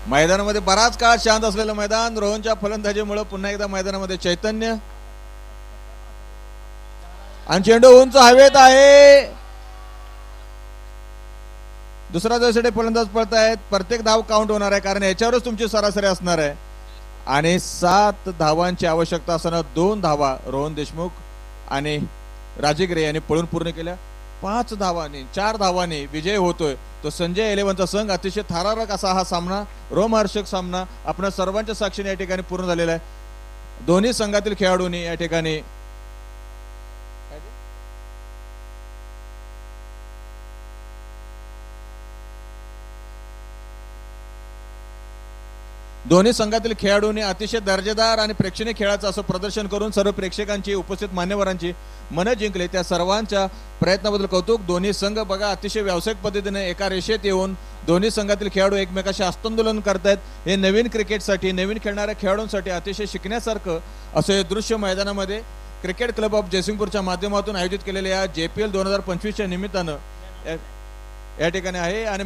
मैदानामध्ये बराच काळ शांत असलेलं मैदान. रोहनच्या फलंदाजीमुळे पुन्हा एकदा मैदानामध्ये चैतन्य आणि चेंडू उंच हवेत आहे. दुसरा धावेसाठी फलंदाज पळतायत. प्रत्येक धाव काउंट होणार आहे कारण याच्यावरच तुमची सरासरी असणार आहे. आणि 7 धावांची आवश्यकता असताना 2 धावा रोहन देशमुख आणि राजीगिरे यांनी पळून पूर्ण केल्या. 5 धावांनी 4 धावांनी विजय होतोय तो संजय 11चा संघ. अतिशय थरारक असा हा सामना, रोमहर्षक सामना आपल्या सर्वांच्या साक्षीने या ठिकाणी पूर्ण झालेला आहे. दोन्ही संघातील खेळाडूंनी या ठिकाणी अतिशय दर्जेदार आणि प्रेक्षणीय खेळाचं असं प्रदर्शन करून सर्व प्रेक्षकांची, उपस्थित मान्यवरांची मन जिंकले. त्या सर्वांच्या प्रयत्नाबद्दल कौतुक. दोन्ही संघ बघा अतिशय व्यावसायिक पद्धतीने एका रेषेत येऊन दोन्ही संघातील खेळाडू एकमेकाशी हस्तांदोलन करतायत. हे नवीन क्रिकेटसाठी, नवीन खेळणाऱ्या खेळाडूंसाठी अतिशय शिकण्यासारखं असं हे दृश्य मैदानामध्ये क्रिकेट क्लब ऑफ जयसिंगपूरच्या माध्यमातून आयोजित केलेल्या JPL 2025च्या निमित्तानं या ठिकाणी आहे. आणि